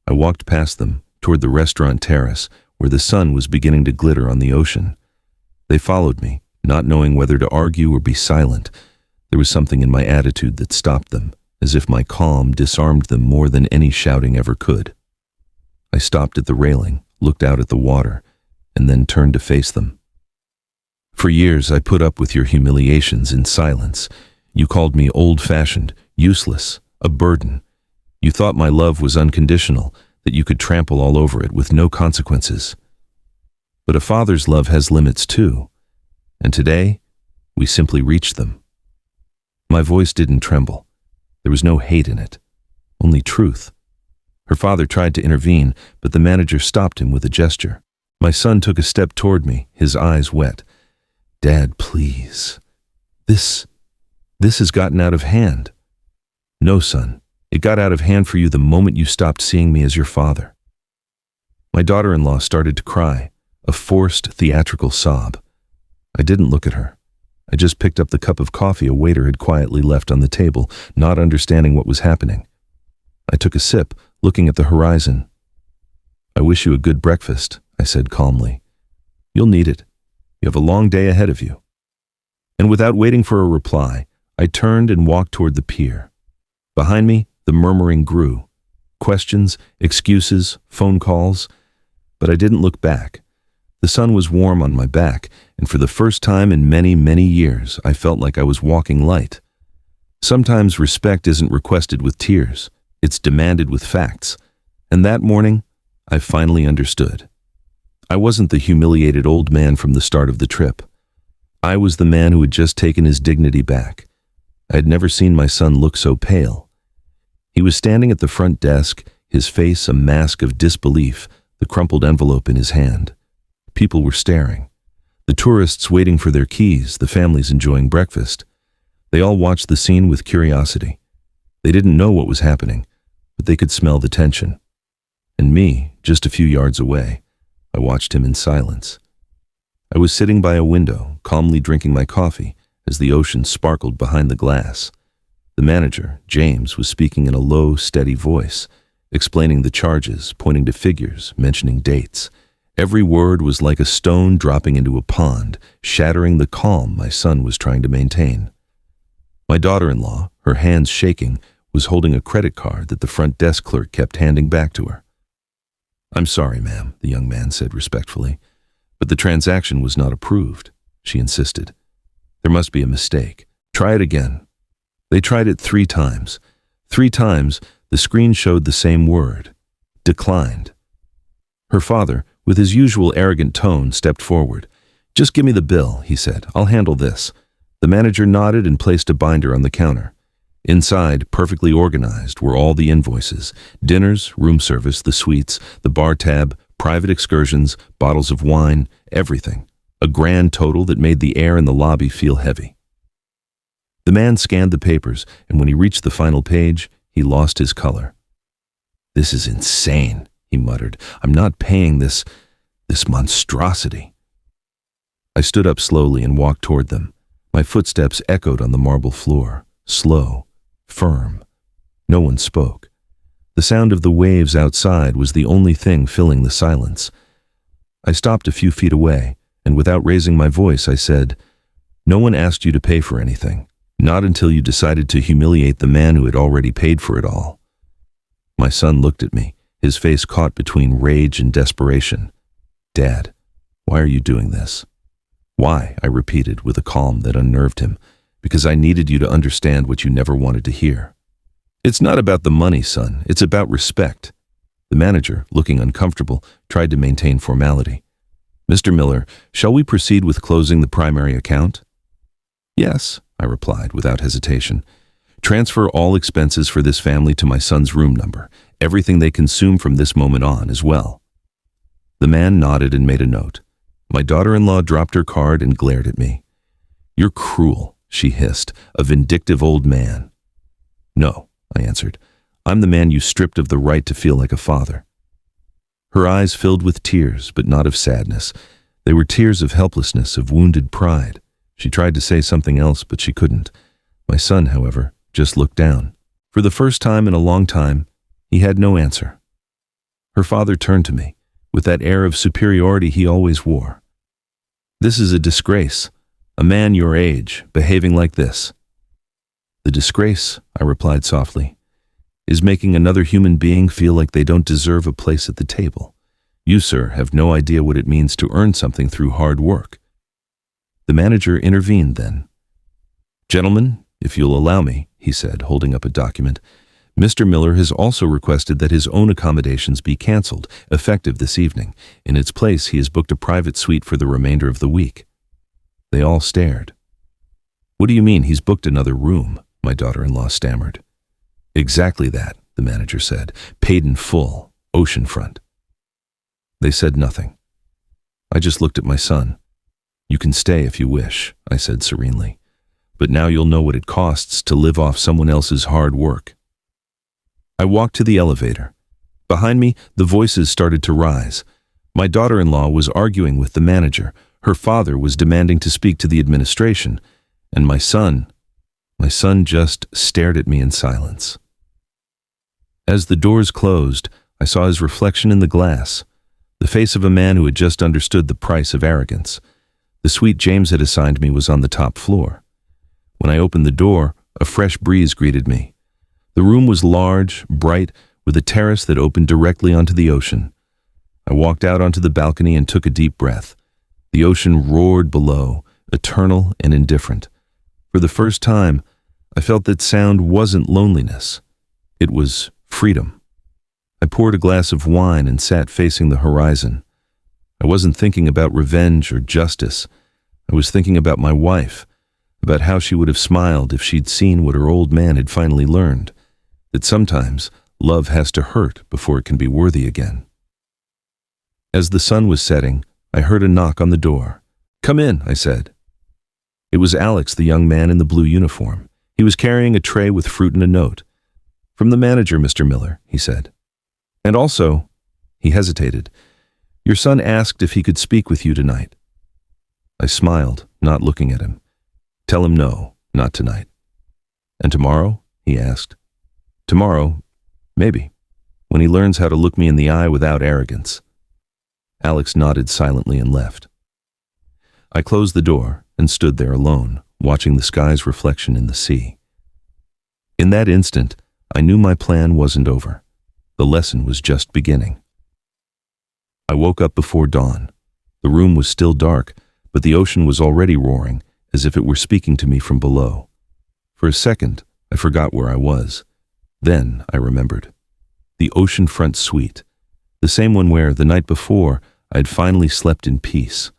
Speaker 1: I walked past them, toward the restaurant terrace, where the sun was beginning to glitter on the ocean. They followed me, not knowing whether to argue or be silent. There was something in my attitude that stopped them, as if my calm disarmed them more than any shouting ever could. I stopped at the railing, looked out at the water, and then turned to face them. "For years I put up with your humiliations in silence. You called me old-fashioned, useless, a burden. You thought my love was unconditional, that you could trample all over it with no consequences. But a father's love has limits too, and today we simply reached them." My voice didn't tremble. There was no hate in it, only truth. Her father tried to intervene, but the manager stopped him with a gesture. My son took a step toward me, his eyes wet. "Dad, please. This has gotten out of hand." "No, son. It got out of hand for you the moment you stopped seeing me as your father." My daughter-in-law started to cry, a forced, theatrical sob. I didn't look at her. I just picked up the cup of coffee a waiter had quietly left on the table, not understanding what was happening. I took a sip, looking at the horizon. "I wish you a good breakfast," I said calmly. "You'll need it. You have a long day ahead of you." And without waiting for a reply, I turned and walked toward the pier. Behind me, the murmuring grew. Questions, excuses, phone calls. But I didn't look back. The sun was warm on my back, and for the first time in many, many years, I felt like I was walking light. Sometimes respect isn't requested with tears. It's demanded with facts. And that morning, I finally understood. I wasn't the humiliated old man from the start of the trip. I was the man who had just taken his dignity back. I had never seen my son look so pale. He was standing at the front desk, his face a mask of disbelief, the crumpled envelope in his hand. People were staring. The tourists waiting for their keys, the families enjoying breakfast. They all watched the scene with curiosity. They didn't know what was happening, but they could smell the tension. And me, just a few yards away, I watched him in silence. I was sitting by a window, calmly drinking my coffee, as the ocean sparkled behind the glass. The manager, James, was speaking in a low, steady voice, explaining the charges, pointing to figures, mentioning dates. Every word was like a stone dropping into a pond, shattering the calm my son was trying to maintain. My daughter-in-law, her hands shaking, was holding a credit card that the front desk clerk kept handing back to her. "I'm sorry, ma'am," the young man said respectfully, "but the transaction was not approved," she insisted. "There must be a mistake. Try it again." They tried it 3 times. 3 times, the screen showed the same word: declined. Her father, with his usual arrogant tone, stepped forward. "Just give me the bill," he said. "I'll handle this." The manager nodded and placed a binder on the counter. Inside, perfectly organized, were all the invoices: dinners, room service, the suites, the bar tab, private excursions, bottles of wine, everything. A grand total that made the air in the lobby feel heavy. The man scanned the papers, and when he reached the final page, he lost his color. "This is insane," he muttered. "I'm not paying this monstrosity." I stood up slowly and walked toward them. My footsteps echoed on the marble floor, slow, firm. No one spoke. The sound of the waves outside was the only thing filling the silence. I stopped a few feet away, and without raising my voice, I said, "No one asked you to pay for anything, not until you decided to humiliate the man who had already paid for it all." My son looked at me, his face caught between rage and desperation. "Dad, why are you doing this?" "Why?" I repeated with a calm that unnerved him. "Because I needed you to understand what you never wanted to hear. It's not about the money, son. It's about respect." The manager, looking uncomfortable, tried to maintain formality. "Mr. Miller, shall we proceed with closing the primary account?" "Yes," I replied without hesitation. "Transfer all expenses for this family to my son's room number, everything they consume from this moment on as well." The man nodded and made a note. My daughter-in-law dropped her card and glared at me. "You're cruel," she hissed, "a vindictive old man." "No," I answered. "I'm the man you stripped of the right to feel like a father." Her eyes filled with tears, but not of sadness. They were tears of helplessness, of wounded pride. She tried to say something else, but she couldn't. My son, however, just looked down. For the first time in a long time, he had no answer. Her father turned to me, with that air of superiority he always wore. "This is a disgrace. A man your age, behaving like this." "The disgrace," I replied softly, "is making another human being feel like they don't deserve a place at the table. You, sir, have no idea what it means to earn something through hard work." The manager intervened then. "Gentlemen, if you'll allow me," he said, holding up a document, "Mr. Miller has also requested that his own accommodations be canceled, effective this evening. In its place, he has booked a private suite for the remainder of the week." They all stared. "What do you mean he's booked another room?" my daughter-in-law stammered. "Exactly that," the manager said. "Paid in full, oceanfront." They said nothing. I just looked at my son. "You can stay if you wish," I said serenely. "But now you'll know what it costs to live off someone else's hard work." I walked to the elevator. Behind me, the voices started to rise. My daughter-in-law was arguing with the manager. Her father was demanding to speak to the administration. And my son just stared at me in silence. As the doors closed, I saw his reflection in the glass, the face of a man who had just understood the price of arrogance. The suite James had assigned me was on the top floor. When I opened the door, a fresh breeze greeted me. The room was large, bright, with a terrace that opened directly onto the ocean. I walked out onto the balcony and took a deep breath. The ocean roared below, eternal and indifferent. For the first time, I felt that sound wasn't loneliness. It was freedom. I poured a glass of wine and sat facing the horizon. I wasn't thinking about revenge or justice. I was thinking about my wife, about how she would have smiled if she'd seen what her old man had finally learned, that sometimes love has to hurt before it can be worthy again. As the sun was setting, I heard a knock on the door. "Come in," I said. It was Alex, the young man in the blue uniform. He was carrying a tray with fruit and a note. "From the manager, Mr. Miller," he said. "And also," he hesitated, "your son asked if he could speak with you tonight." I smiled, not looking at him. "Tell him no, not tonight." "And tomorrow?" he asked. "Tomorrow, maybe, when he learns how to look me in the eye without arrogance." Alex nodded silently and left. I closed the door and stood there alone, watching the sky's reflection in the sea. In that instant, I knew my plan wasn't over. The lesson was just beginning. I woke up before dawn. The room was still dark, but the ocean was already roaring, as if it were speaking to me from below. For a second, I forgot where I was. Then I remembered. The oceanfront suite, the same one where, the night before, I had finally slept in peace.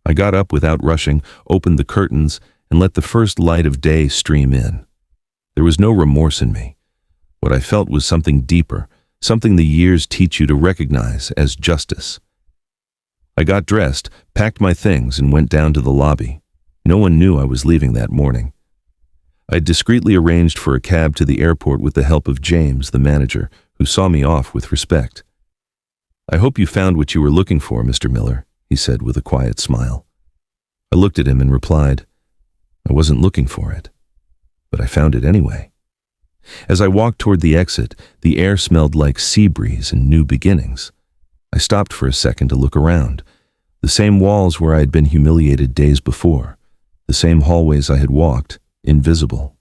Speaker 1: I got up without rushing, opened the curtains, and let the first light of day stream in. There was no remorse in me. What I felt was something deeper, something the years teach you to recognize as justice. I got dressed, packed my things, and went down to the lobby. No one knew I was leaving that morning. I had discreetly arranged for a cab to the airport with the help of James, the manager, who saw me off with respect. "I hope you found what you were looking for, Mr. Miller," he said with a quiet smile. I looked at him and replied, "I wasn't looking for it, but I found it anyway." As I walked toward the exit, the air smelled like sea breeze and new beginnings. I stopped for a second to look around. The same walls where I had been humiliated days before, the same hallways I had walked, invisible.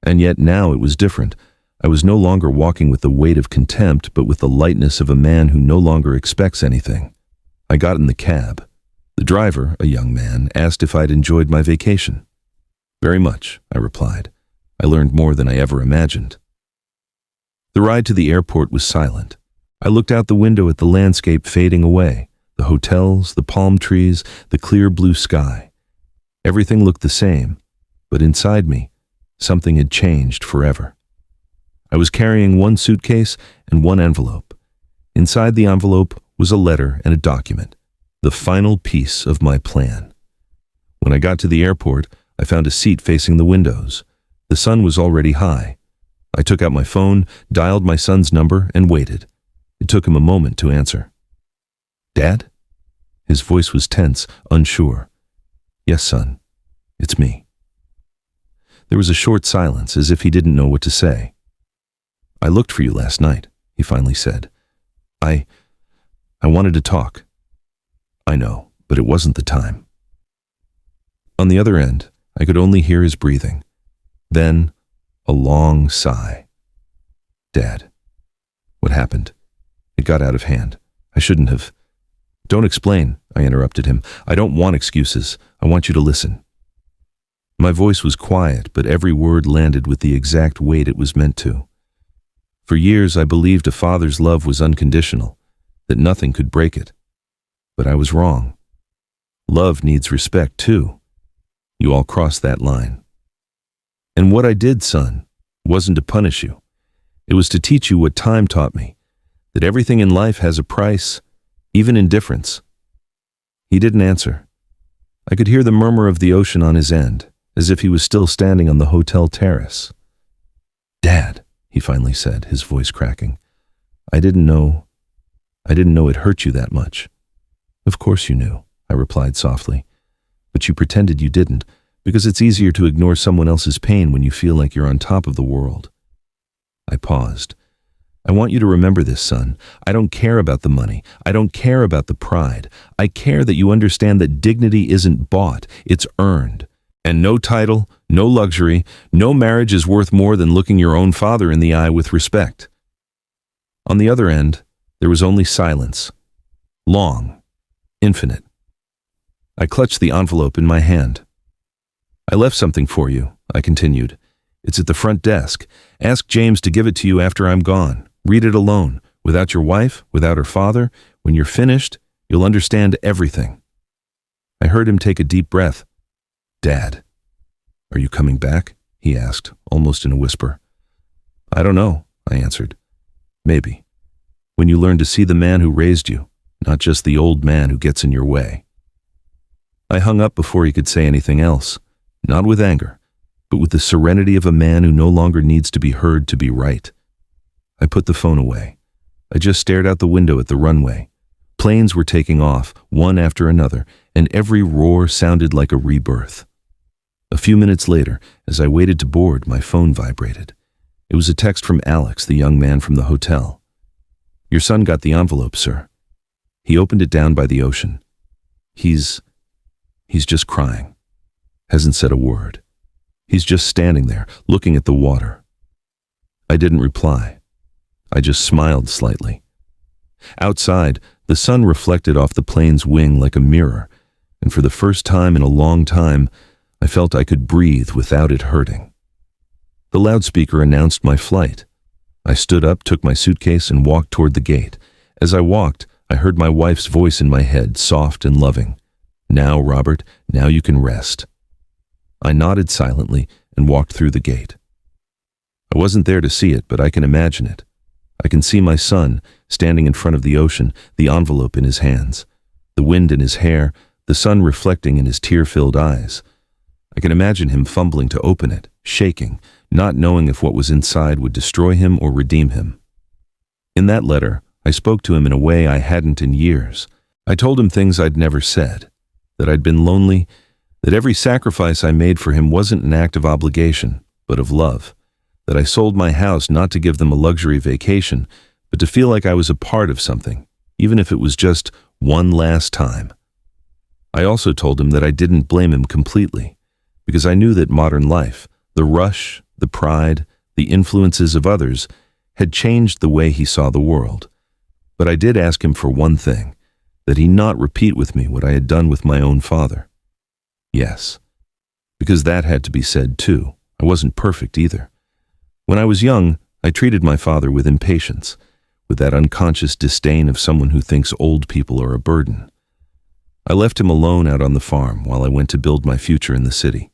Speaker 1: And yet now it was different. I was no longer walking with the weight of contempt, but with the lightness of a man who no longer expects anything. I got in the cab. The driver, a young man, asked if I'd enjoyed my vacation. "Very much," I replied. "I learned more than I ever imagined." The ride to the airport was silent. I looked out the window at the landscape fading away, the hotels, the palm trees, the clear blue sky. Everything looked the same, but inside me, something had changed forever. I was carrying one suitcase and one envelope. Inside the envelope was a letter and a document, the final piece of my plan. When I got to the airport, I found a seat facing the windows. The sun was already high. I took out my phone, dialed my son's number, and waited. It took him a moment to answer. "Dad?" His voice was tense, unsure. "Yes, son. It's me." There was a short silence, as if he didn't know what to say. "I looked for you last night," he finally said. I wanted to talk." "I know, but it wasn't the time." On the other end, I could only hear his breathing. Then, a long sigh. "Dad, what happened? It got out of hand. I shouldn't have." "Don't explain," I interrupted him. "I don't want excuses. I want you to listen." My voice was quiet, but every word landed with the exact weight it was meant to. For years, I believed a father's love was unconditional, that nothing could break it. But I was wrong. Love needs respect, too. You all crossed that line. And what I did, son, wasn't to punish you. It was to teach you what time taught me, that everything in life has a price, even indifference. He didn't answer. I could hear the murmur of the ocean on his end, as if he was still standing on the hotel terrace. "Dad," he finally said, his voice cracking, I didn't know I didn't know it hurt you that much." "Of course you knew," I replied softly. "But you pretended you didn't, because it's easier to ignore someone else's pain when you feel like you're on top of the world." I paused. "I want you to remember this, son. I don't care about the money. I don't care about the pride. I care that you understand that dignity isn't bought, it's earned. And no title, no luxury, no marriage is worth more than looking your own father in the eye with respect." On the other end, there was only silence. Long. Infinite. I clutched the envelope in my hand. "I left something for you," I continued. "It's at the front desk. Ask James to give it to you after I'm gone. Read it alone, without your wife, without her father. When you're finished, you'll understand everything." I heard him take a deep breath. "Dad, are you coming back?" he asked, almost in a whisper. "I don't know," I answered. "Maybe. When you learn to see the man who raised you, not just the old man who gets in your way." I hung up before he could say anything else, not with anger, but with the serenity of a man who no longer needs to be heard to be right. I put the phone away. I just stared out the window at the runway. Planes were taking off, one after another, and every roar sounded like a rebirth. A few minutes later, as I waited to board, my phone vibrated. It was a text from Alex, the young man from the hotel. "Your son got the envelope, sir. He opened it down by the ocean. He's just crying. Hasn't said a word. He's just standing there, looking at the water." I didn't reply. I just smiled slightly. Outside, the sun reflected off the plane's wing like a mirror, and for the first time in a long time, I felt I could breathe without it hurting. The loudspeaker announced my flight. I stood up, took my suitcase, and walked toward the gate. As I walked, I heard my wife's voice in my head, soft and loving. "Now, Robert, now you can rest." I nodded silently and walked through the gate. I wasn't there to see it, but I can imagine it. I can see my son standing in front of the ocean, the envelope in his hands, the wind in his hair, the sun reflecting in his tear-filled eyes. I can imagine him fumbling to open it, shaking, not knowing if what was inside would destroy him or redeem him. In that letter, I spoke to him in a way I hadn't in years. I told him things I'd never said, that I'd been lonely, that every sacrifice I made for him wasn't an act of obligation, but of love, that I sold my house not to give them a luxury vacation, but to feel like I was a part of something, even if it was just one last time. I also told him that I didn't blame him completely, because I knew that modern life, the rush, the pride, the influences of others, had changed the way he saw the world. But I did ask him for one thing, that he not repeat with me what I had done with my own father. Yes, because that had to be said too. I wasn't perfect either. When I was young, I treated my father with impatience, with that unconscious disdain of someone who thinks old people are a burden. I left him alone out on the farm while I went to build my future in the city.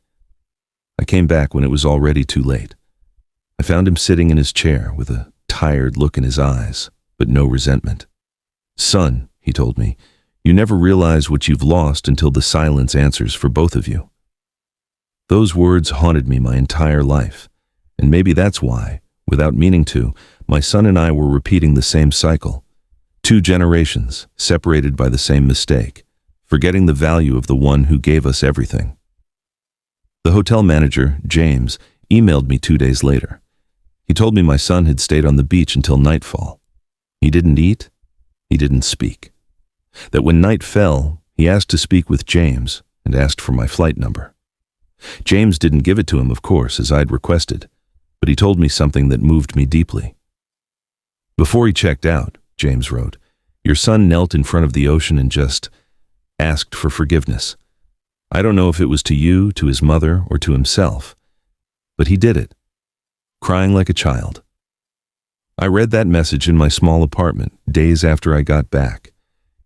Speaker 1: I came back when it was already too late. I found him sitting in his chair with a tired look in his eyes, but no resentment. "Son," he told me, "you never realize what you've lost until the silence answers for both of you." Those words haunted me my entire life, and maybe that's why, without meaning to, my son and I were repeating the same cycle. 2 generations, separated by the same mistake, forgetting the value of the one who gave us everything. The hotel manager, James, emailed me 2 days later. He told me my son had stayed on the beach until nightfall. He didn't eat, he didn't speak. That when night fell, he asked to speak with James and asked for my flight number. James didn't give it to him, of course, as I'd requested, but he told me something that moved me deeply. "Before he checked out," James wrote, "your son knelt in front of the ocean and just asked for forgiveness. I don't know if it was to you, to his mother, or to himself, but he did it, crying like a child." I read that message in my small apartment days after I got back.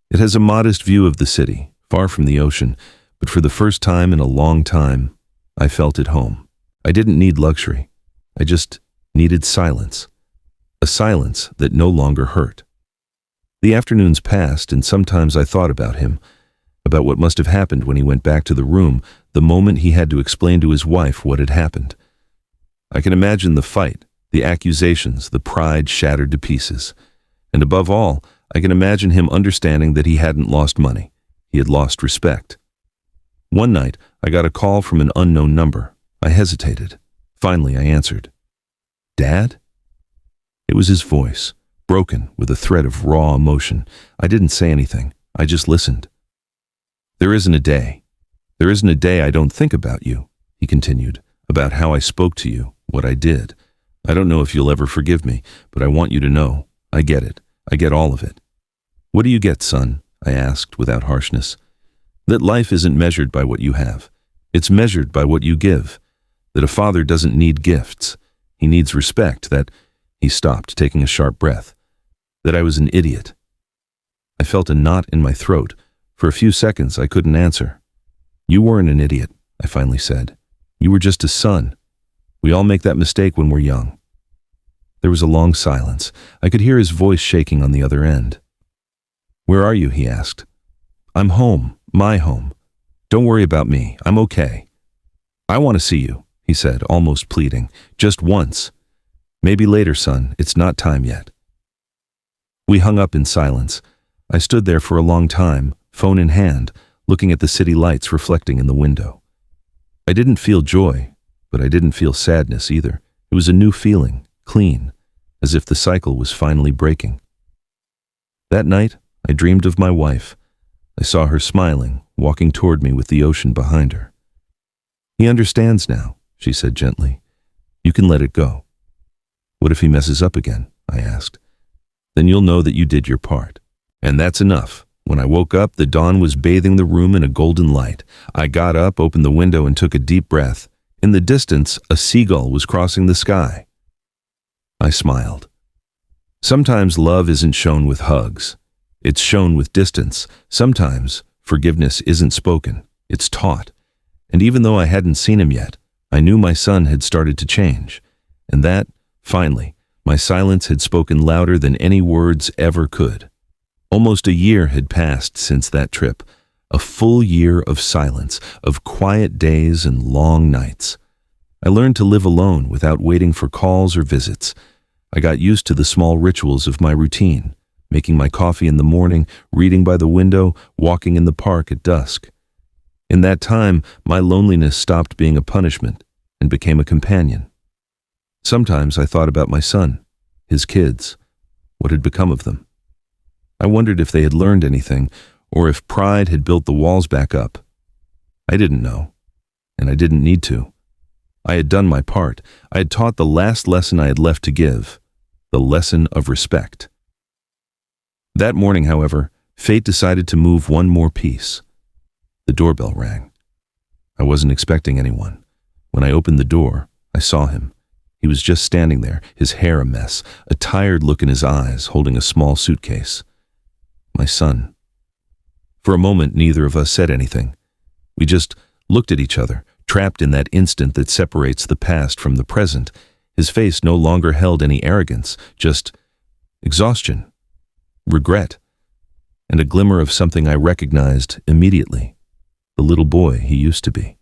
Speaker 1: It has a modest view of the city, far from the ocean, but for the first time in a long time, I felt at home. I didn't need luxury. I just needed silence. A silence that no longer hurt. The afternoons passed, and sometimes I thought about him, about what must have happened when he went back to the room, the moment he had to explain to his wife what had happened. I can imagine the fight, the accusations, the pride shattered to pieces. And above all, I can imagine him understanding that he hadn't lost money. He had lost respect. One night, I got a call from an unknown number. I hesitated. Finally, I answered. "Dad?" It was his voice, broken with a thread of raw emotion. I didn't say anything. I just listened. There isn't a day I don't think about you," he continued, "about how I spoke to you, what I did. I don't know if you'll ever forgive me, but I want you to know. I get it. I get all of it." "What do you get, son?" I asked without harshness. "That life isn't measured by what you have. It's measured by what you give. That a father doesn't need gifts. He needs respect. That—" He stopped, taking a sharp breath. "That I was an idiot." I felt a knot in my throat. For a few seconds, I couldn't answer. "You weren't an idiot," I finally said. "You were just a son. We all make that mistake when we're young." There was a long silence. I could hear his voice shaking on the other end. "Where are you?" he asked. "I'm home, my home. Don't worry about me. I'm okay." "I want to see you," he said, almost pleading. "Just once." "Maybe later, son. It's not time yet." We hung up in silence. I stood there for a long time, phone in hand, looking at the city lights reflecting in the window. I didn't feel joy, but I didn't feel sadness either. It was a new feeling, clean, as if the cycle was finally breaking. That night, I dreamed of my wife. I saw her smiling, walking toward me with the ocean behind her. "He understands now," she said gently. "You can let it go." "What if he messes up again?" I asked. "Then you'll know that you did your part. And that's enough." When I woke up, the dawn was bathing the room in a golden light. I got up, opened the window, and took a deep breath. In the distance, a seagull was crossing the sky. I smiled. Sometimes love isn't shown with hugs. It's shown with distance. Sometimes forgiveness isn't spoken. It's taught. And even though I hadn't seen him yet, I knew my son had started to change. And that, finally, my silence had spoken louder than any words ever could. Almost a year had passed since that trip, a full year of silence, of quiet days and long nights. I learned to live alone without waiting for calls or visits. I got used to the small rituals of my routine, making my coffee in the morning, reading by the window, walking in the park at dusk. In that time, my loneliness stopped being a punishment and became a companion. Sometimes I thought about my son, his kids, what had become of them. I wondered if they had learned anything, or if pride had built the walls back up. I didn't know, and I didn't need to. I had done my part. I had taught the last lesson I had left to give, the lesson of respect. That morning, however, fate decided to move one more piece. The doorbell rang. I wasn't expecting anyone. When I opened the door, I saw him. He was just standing there, his hair a mess, a tired look in his eyes, holding a small suitcase. My son. For a moment, neither of us said anything. We just looked at each other, trapped in that instant that separates the past from the present. His face no longer held any arrogance, just exhaustion, regret, and a glimmer of something I recognized immediately, the little boy he used to be.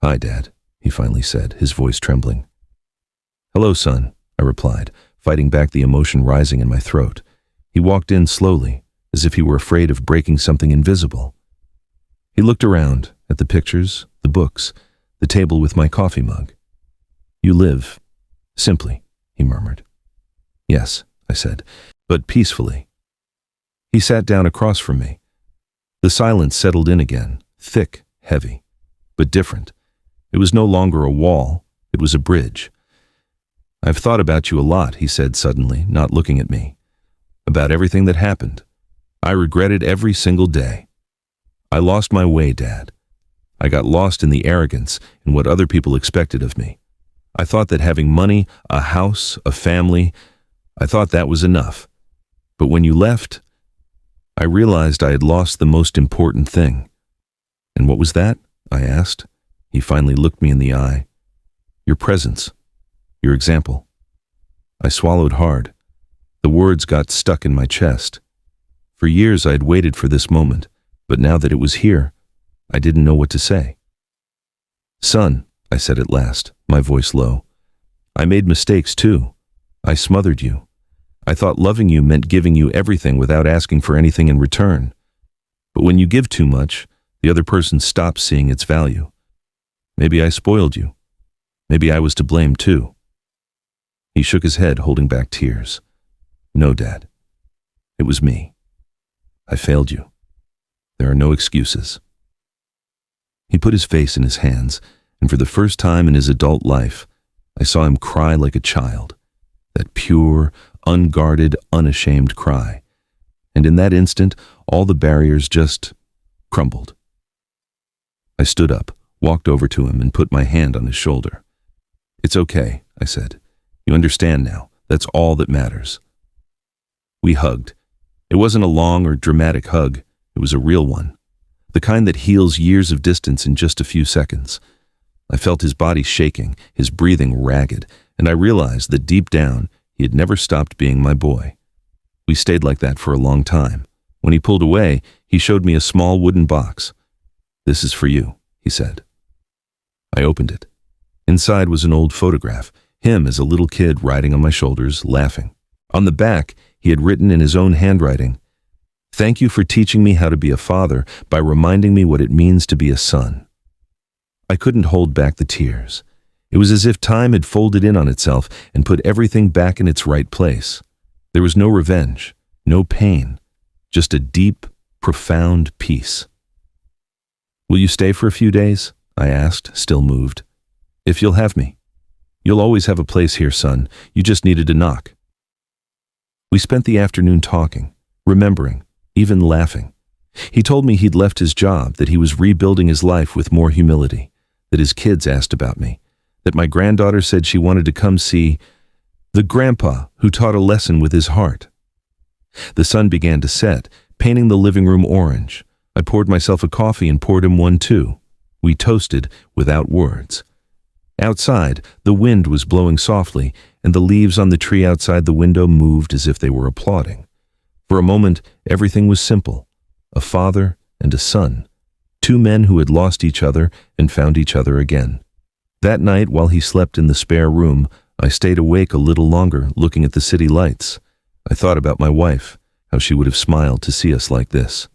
Speaker 1: "Hi, Dad," he finally said, his voice trembling. "Hello, son," I replied, fighting back the emotion rising in my throat. He walked in slowly, as if he were afraid of breaking something invisible. He looked around at the pictures, the books, the table with my coffee mug. "You live simply," he murmured. "Yes," I said, "but peacefully." He sat down across from me. The silence settled in again, thick, heavy, but different. It was no longer a wall, it was a bridge. "I've thought about you a lot," he said suddenly, not looking at me. "About everything that happened. I regret it every single day. I lost my way, Dad. I got lost in the arrogance, in what other people expected of me. I thought that having money, a house, a family, I thought that was enough. But when you left, I realized I had lost the most important thing." "And what was that?" I asked. He finally looked me in the eye. "Your presence. Your example." I swallowed hard. The words got stuck in my chest. For years I had waited for this moment, but now that it was here, I didn't know what to say. "Son," I said at last, my voice low, "I made mistakes too. I smothered you. I thought loving you meant giving you everything without asking for anything in return. But when you give too much, the other person stops seeing its value. Maybe I spoiled you. Maybe I was to blame too. He shook his head, holding back tears. No, Dad. It was me. I failed you. There are no excuses. He put his face in his hands, and for the first time in his adult life, I saw him cry like a child. That pure, unguarded, unashamed cry. And in that instant, all the barriers just crumbled. I stood up, walked over to him, and put my hand on his shoulder. It's okay, I said. You understand now. That's all that matters. We hugged. It wasn't a long or dramatic hug. It was a real one. The kind that heals years of distance in just a few seconds. I felt his body shaking, his breathing ragged, and I realized that deep down, he had never stopped being my boy. We stayed like that for a long time. When he pulled away, he showed me a small wooden box. This is for you, he said. I opened it. Inside was an old photograph, him as a little kid riding on my shoulders, laughing. On the back, he had written in his own handwriting, "Thank you for teaching me how to be a father by reminding me what it means to be a son." I couldn't hold back the tears. It was as if time had folded in on itself and put everything back in its right place. There was no revenge, no pain, just a deep, profound peace. Will you stay for a few days? I asked, still moved. If you'll have me. You'll always have a place here, son. You just needed to knock. We spent the afternoon talking, remembering, even laughing. He told me he'd left his job, that he was rebuilding his life with more humility, that his kids asked about me, that my granddaughter said she wanted to come see the grandpa who taught a lesson with his heart. The sun began to set, painting the living room orange. I poured myself a coffee and poured him one too. We toasted without words. Outside, the wind was blowing softly, and the leaves on the tree outside the window moved as if they were applauding. For a moment, everything was simple. A father and a son. Two men who had lost each other and found each other again. That night, while he slept in the spare room, I stayed awake a little longer, looking at the city lights. I thought about my wife, how she would have smiled to see us like this.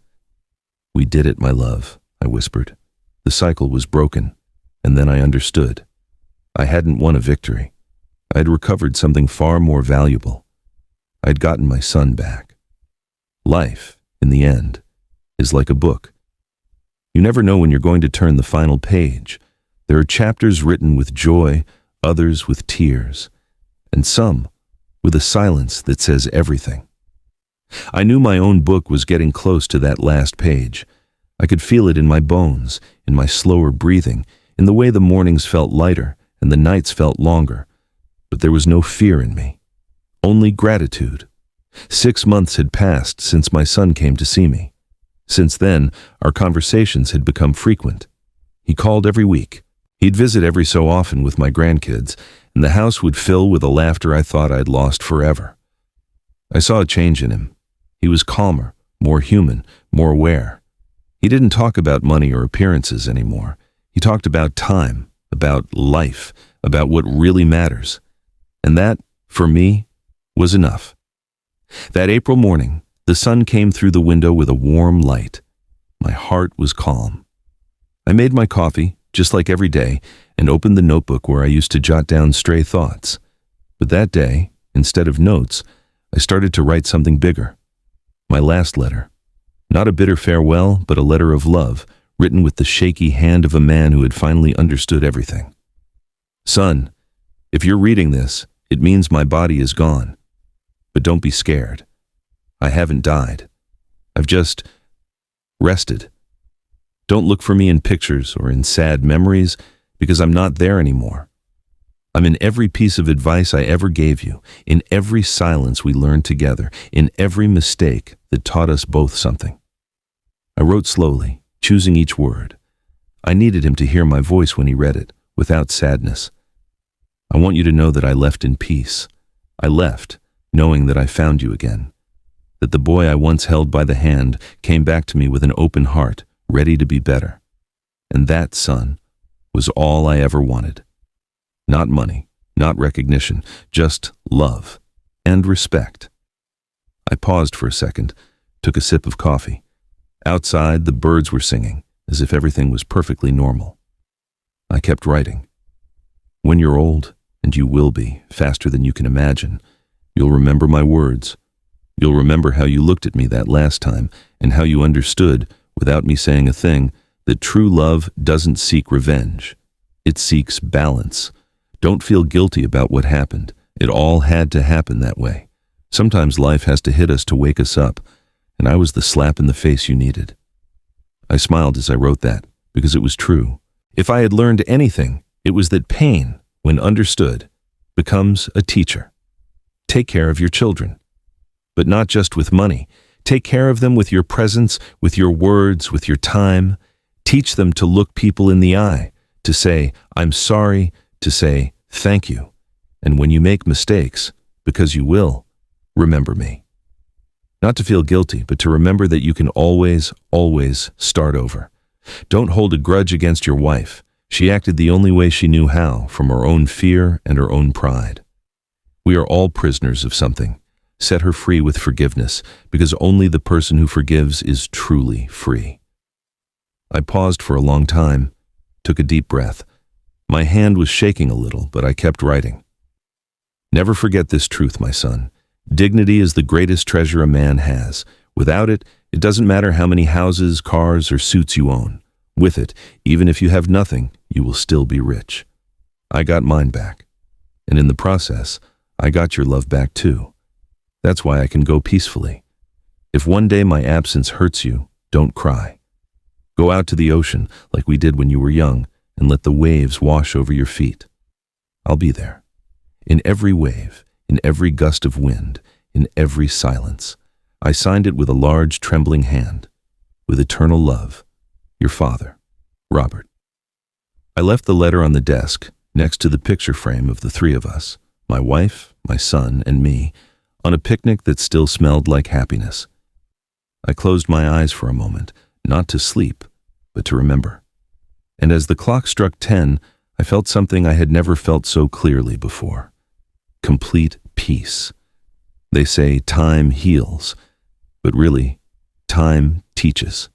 Speaker 1: We did it, my love, I whispered. The cycle was broken, and then I understood. I hadn't won a victory. I had recovered something far more valuable. I'd gotten my son back. Life, in the end, is like a book. You never know when you're going to turn the final page. There are chapters written with joy, others with tears, and some with a silence that says everything. I knew my own book was getting close to that last page. I could feel it in my bones, in my slower breathing, in the way the mornings felt lighter and the nights felt longer. But there was no fear in me, only gratitude. 6 months had passed since my son came to see me. Since then, our conversations had become frequent. He called every week. He'd visit every so often with my grandkids, and the house would fill with a laughter I thought I'd lost forever. I saw a change in him. He was calmer, more human, more aware. He didn't talk about money or appearances anymore. He talked about time, about life, about what really matters. And that, for me, was enough. That April morning, the sun came through the window with a warm light. My heart was calm. I made my coffee, just like every day, and opened the notebook where I used to jot down stray thoughts. But that day, instead of notes, I started to write something bigger. My last letter. Not a bitter farewell, but a letter of love, written with the shaky hand of a man who had finally understood everything. Son, if you're reading this, it means my body is gone. But don't be scared. I haven't died. I've just rested. Don't look for me in pictures or in sad memories, because I'm not there anymore. I'm in every piece of advice I ever gave you, in every silence we learned together, in every mistake that taught us both something. I wrote slowly, choosing each word. I needed him to hear my voice when he read it, without sadness. I want you to know that I left in peace. I left, knowing that I found you again. That the boy I once held by the hand came back to me with an open heart, ready to be better. And that, son, was all I ever wanted. Not money, not recognition, just love and respect. paused for a second, took a sip of coffee. Outside, the birds were singing, as if everything was perfectly normal. I kept writing. When you're old, and you will be, faster than you can imagine, you'll remember my words. You'll remember how you looked at me that last time, and how you understood, without me saying a thing, that true love doesn't seek revenge. It seeks balance. Don't feel guilty about what happened. It all had to happen that way. Sometimes life has to hit us to wake us up, and I was the slap in the face you needed. I smiled as I wrote that, because it was true. If I had learned anything, it was that pain, when understood, becomes a teacher. Take care of your children. But not just with money. Take care of them with your presence, with your words, with your time. Teach them to look people in the eye, to say, I'm sorry, to say, thank you. And when you make mistakes, because you will, remember me. Not to feel guilty, but to remember that you can always, always start over. Don't hold a grudge against your wife. She acted the only way she knew how, from her own fear and her own pride. We are all prisoners of something. Set her free with forgiveness, because only the person who forgives is truly free. I paused for a long time, took a deep breath. My hand was shaking a little, but I kept writing. Never forget this truth, my son. Dignity is the greatest treasure a man has. Without it, it doesn't matter how many houses, cars, or suits you own. With it, even if you have nothing, you will still be rich. I got mine back. And in the process, I got your love back too. That's why I can go peacefully. If one day my absence hurts you, don't cry. Go out to the ocean like we did when you were young and let the waves wash over your feet. I'll be there. In every wave, in every gust of wind, in every silence. I signed it with a large trembling hand. With eternal love, your father, Robert. I left the letter on the desk next to the picture frame of the three of us, my wife, my son, and me, on a picnic that still smelled like happiness. I closed my eyes for a moment, not to sleep, but to remember. And as the clock struck 10, I felt something I had never felt so clearly before. Complete peace. They say time heals, but really, time teaches.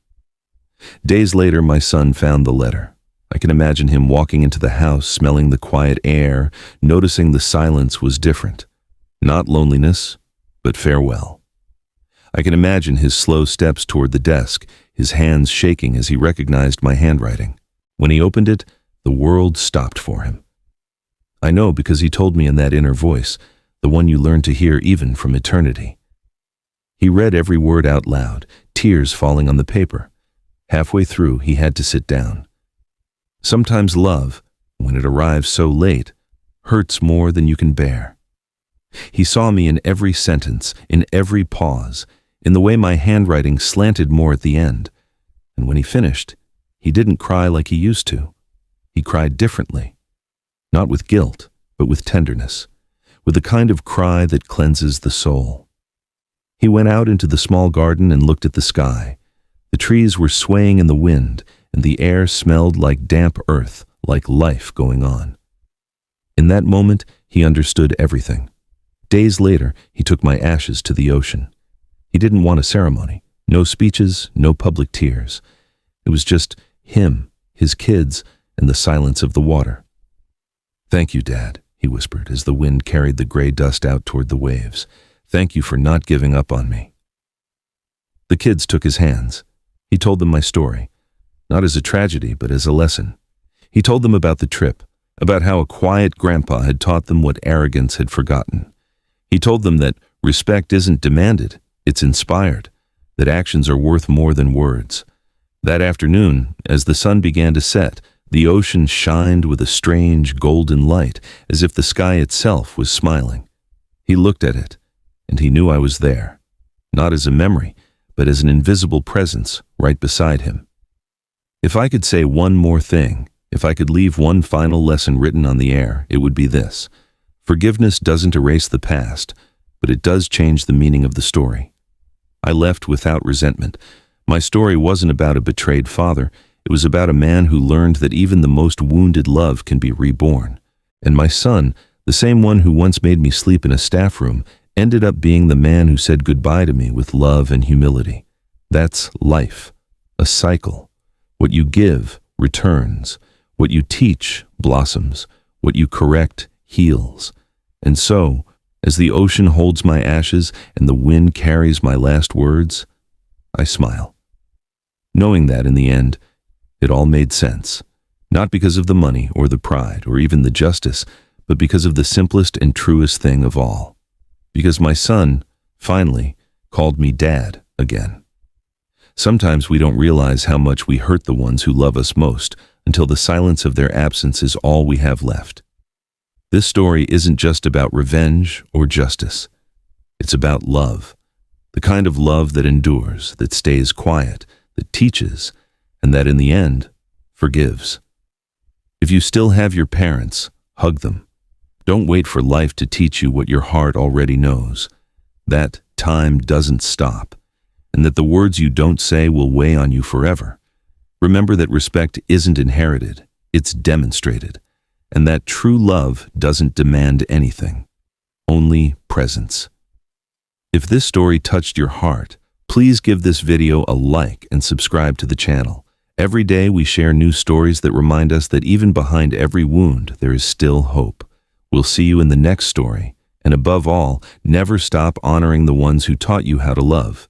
Speaker 1: Days later, my son found the letter. I can imagine him walking into the house, smelling the quiet air, noticing the silence was different. Not loneliness, but farewell. I can imagine his slow steps toward the desk, his hands shaking as he recognized my handwriting. When he opened it, the world stopped for him. I know because he told me in that inner voice, the one you learn to hear even from eternity. He read every word out loud, tears falling on the paper. Halfway through, he had to sit down. Sometimes love, when it arrives so late, hurts more than you can bear. He saw me in every sentence, in every pause, in the way my handwriting slanted more at the end. And when he finished, he didn't cry like he used to. He cried differently. Not with guilt, but with tenderness, with the kind of cry that cleanses the soul. He went out into the small garden and looked at the sky. The trees were swaying in the wind, and the air smelled like damp earth, like life going on. In that moment, he understood everything. Days later, he took my ashes to the ocean. He didn't want a ceremony, no speeches, no public tears. It was just him, his kids, and the silence of the water. Thank you, Dad, he whispered as the wind carried the gray dust out toward the waves. Thank you for not giving up on me. The kids took his hands. He told them my story, not as a tragedy, but as a lesson. He told them about the trip, about how a quiet grandpa had taught them what arrogance had forgotten. He told them that respect isn't demanded, it's inspired, that actions are worth more than words. That afternoon, as the sun began to set, the ocean shined with a strange golden light, as if the sky itself was smiling. He looked at it, and he knew I was there, not as a memory, but as an invisible presence right beside him. If I could say one more thing, if I could leave one final lesson written on the air, it would be this. Forgiveness doesn't erase the past, but it does change the meaning of the story. I left without resentment. My story wasn't about a betrayed father. It was about a man who learned that even the most wounded love can be reborn. And my son, the same one who once made me sleep in a staff room, ended up being the man who said goodbye to me with love and humility. That's life, a cycle. What you give returns. What you teach blossoms. What you correct heals. And so, as the ocean holds my ashes and the wind carries my last words, I smile, knowing that in the end, it all made sense, not because of the money or the pride or even the justice, but because of the simplest and truest thing of all. Because my son, finally, called me Dad again. Sometimes we don't realize how much we hurt the ones who love us most until the silence of their absence is all we have left. This story isn't just about revenge or justice. It's about love, the kind of love that endures, that stays quiet, that teaches, and that in the end, forgives. If you still have your parents, hug them. Don't wait for life to teach you what your heart already knows, that time doesn't stop, and that the words you don't say will weigh on you forever. Remember that respect isn't inherited, it's demonstrated, and that true love doesn't demand anything, only presence. If this story touched your heart, please give this video a like and subscribe to the channel. Every day we share new stories that remind us that even behind every wound, there is still hope. We'll see you in the next story, and above all, never stop honoring the ones who taught you how to love.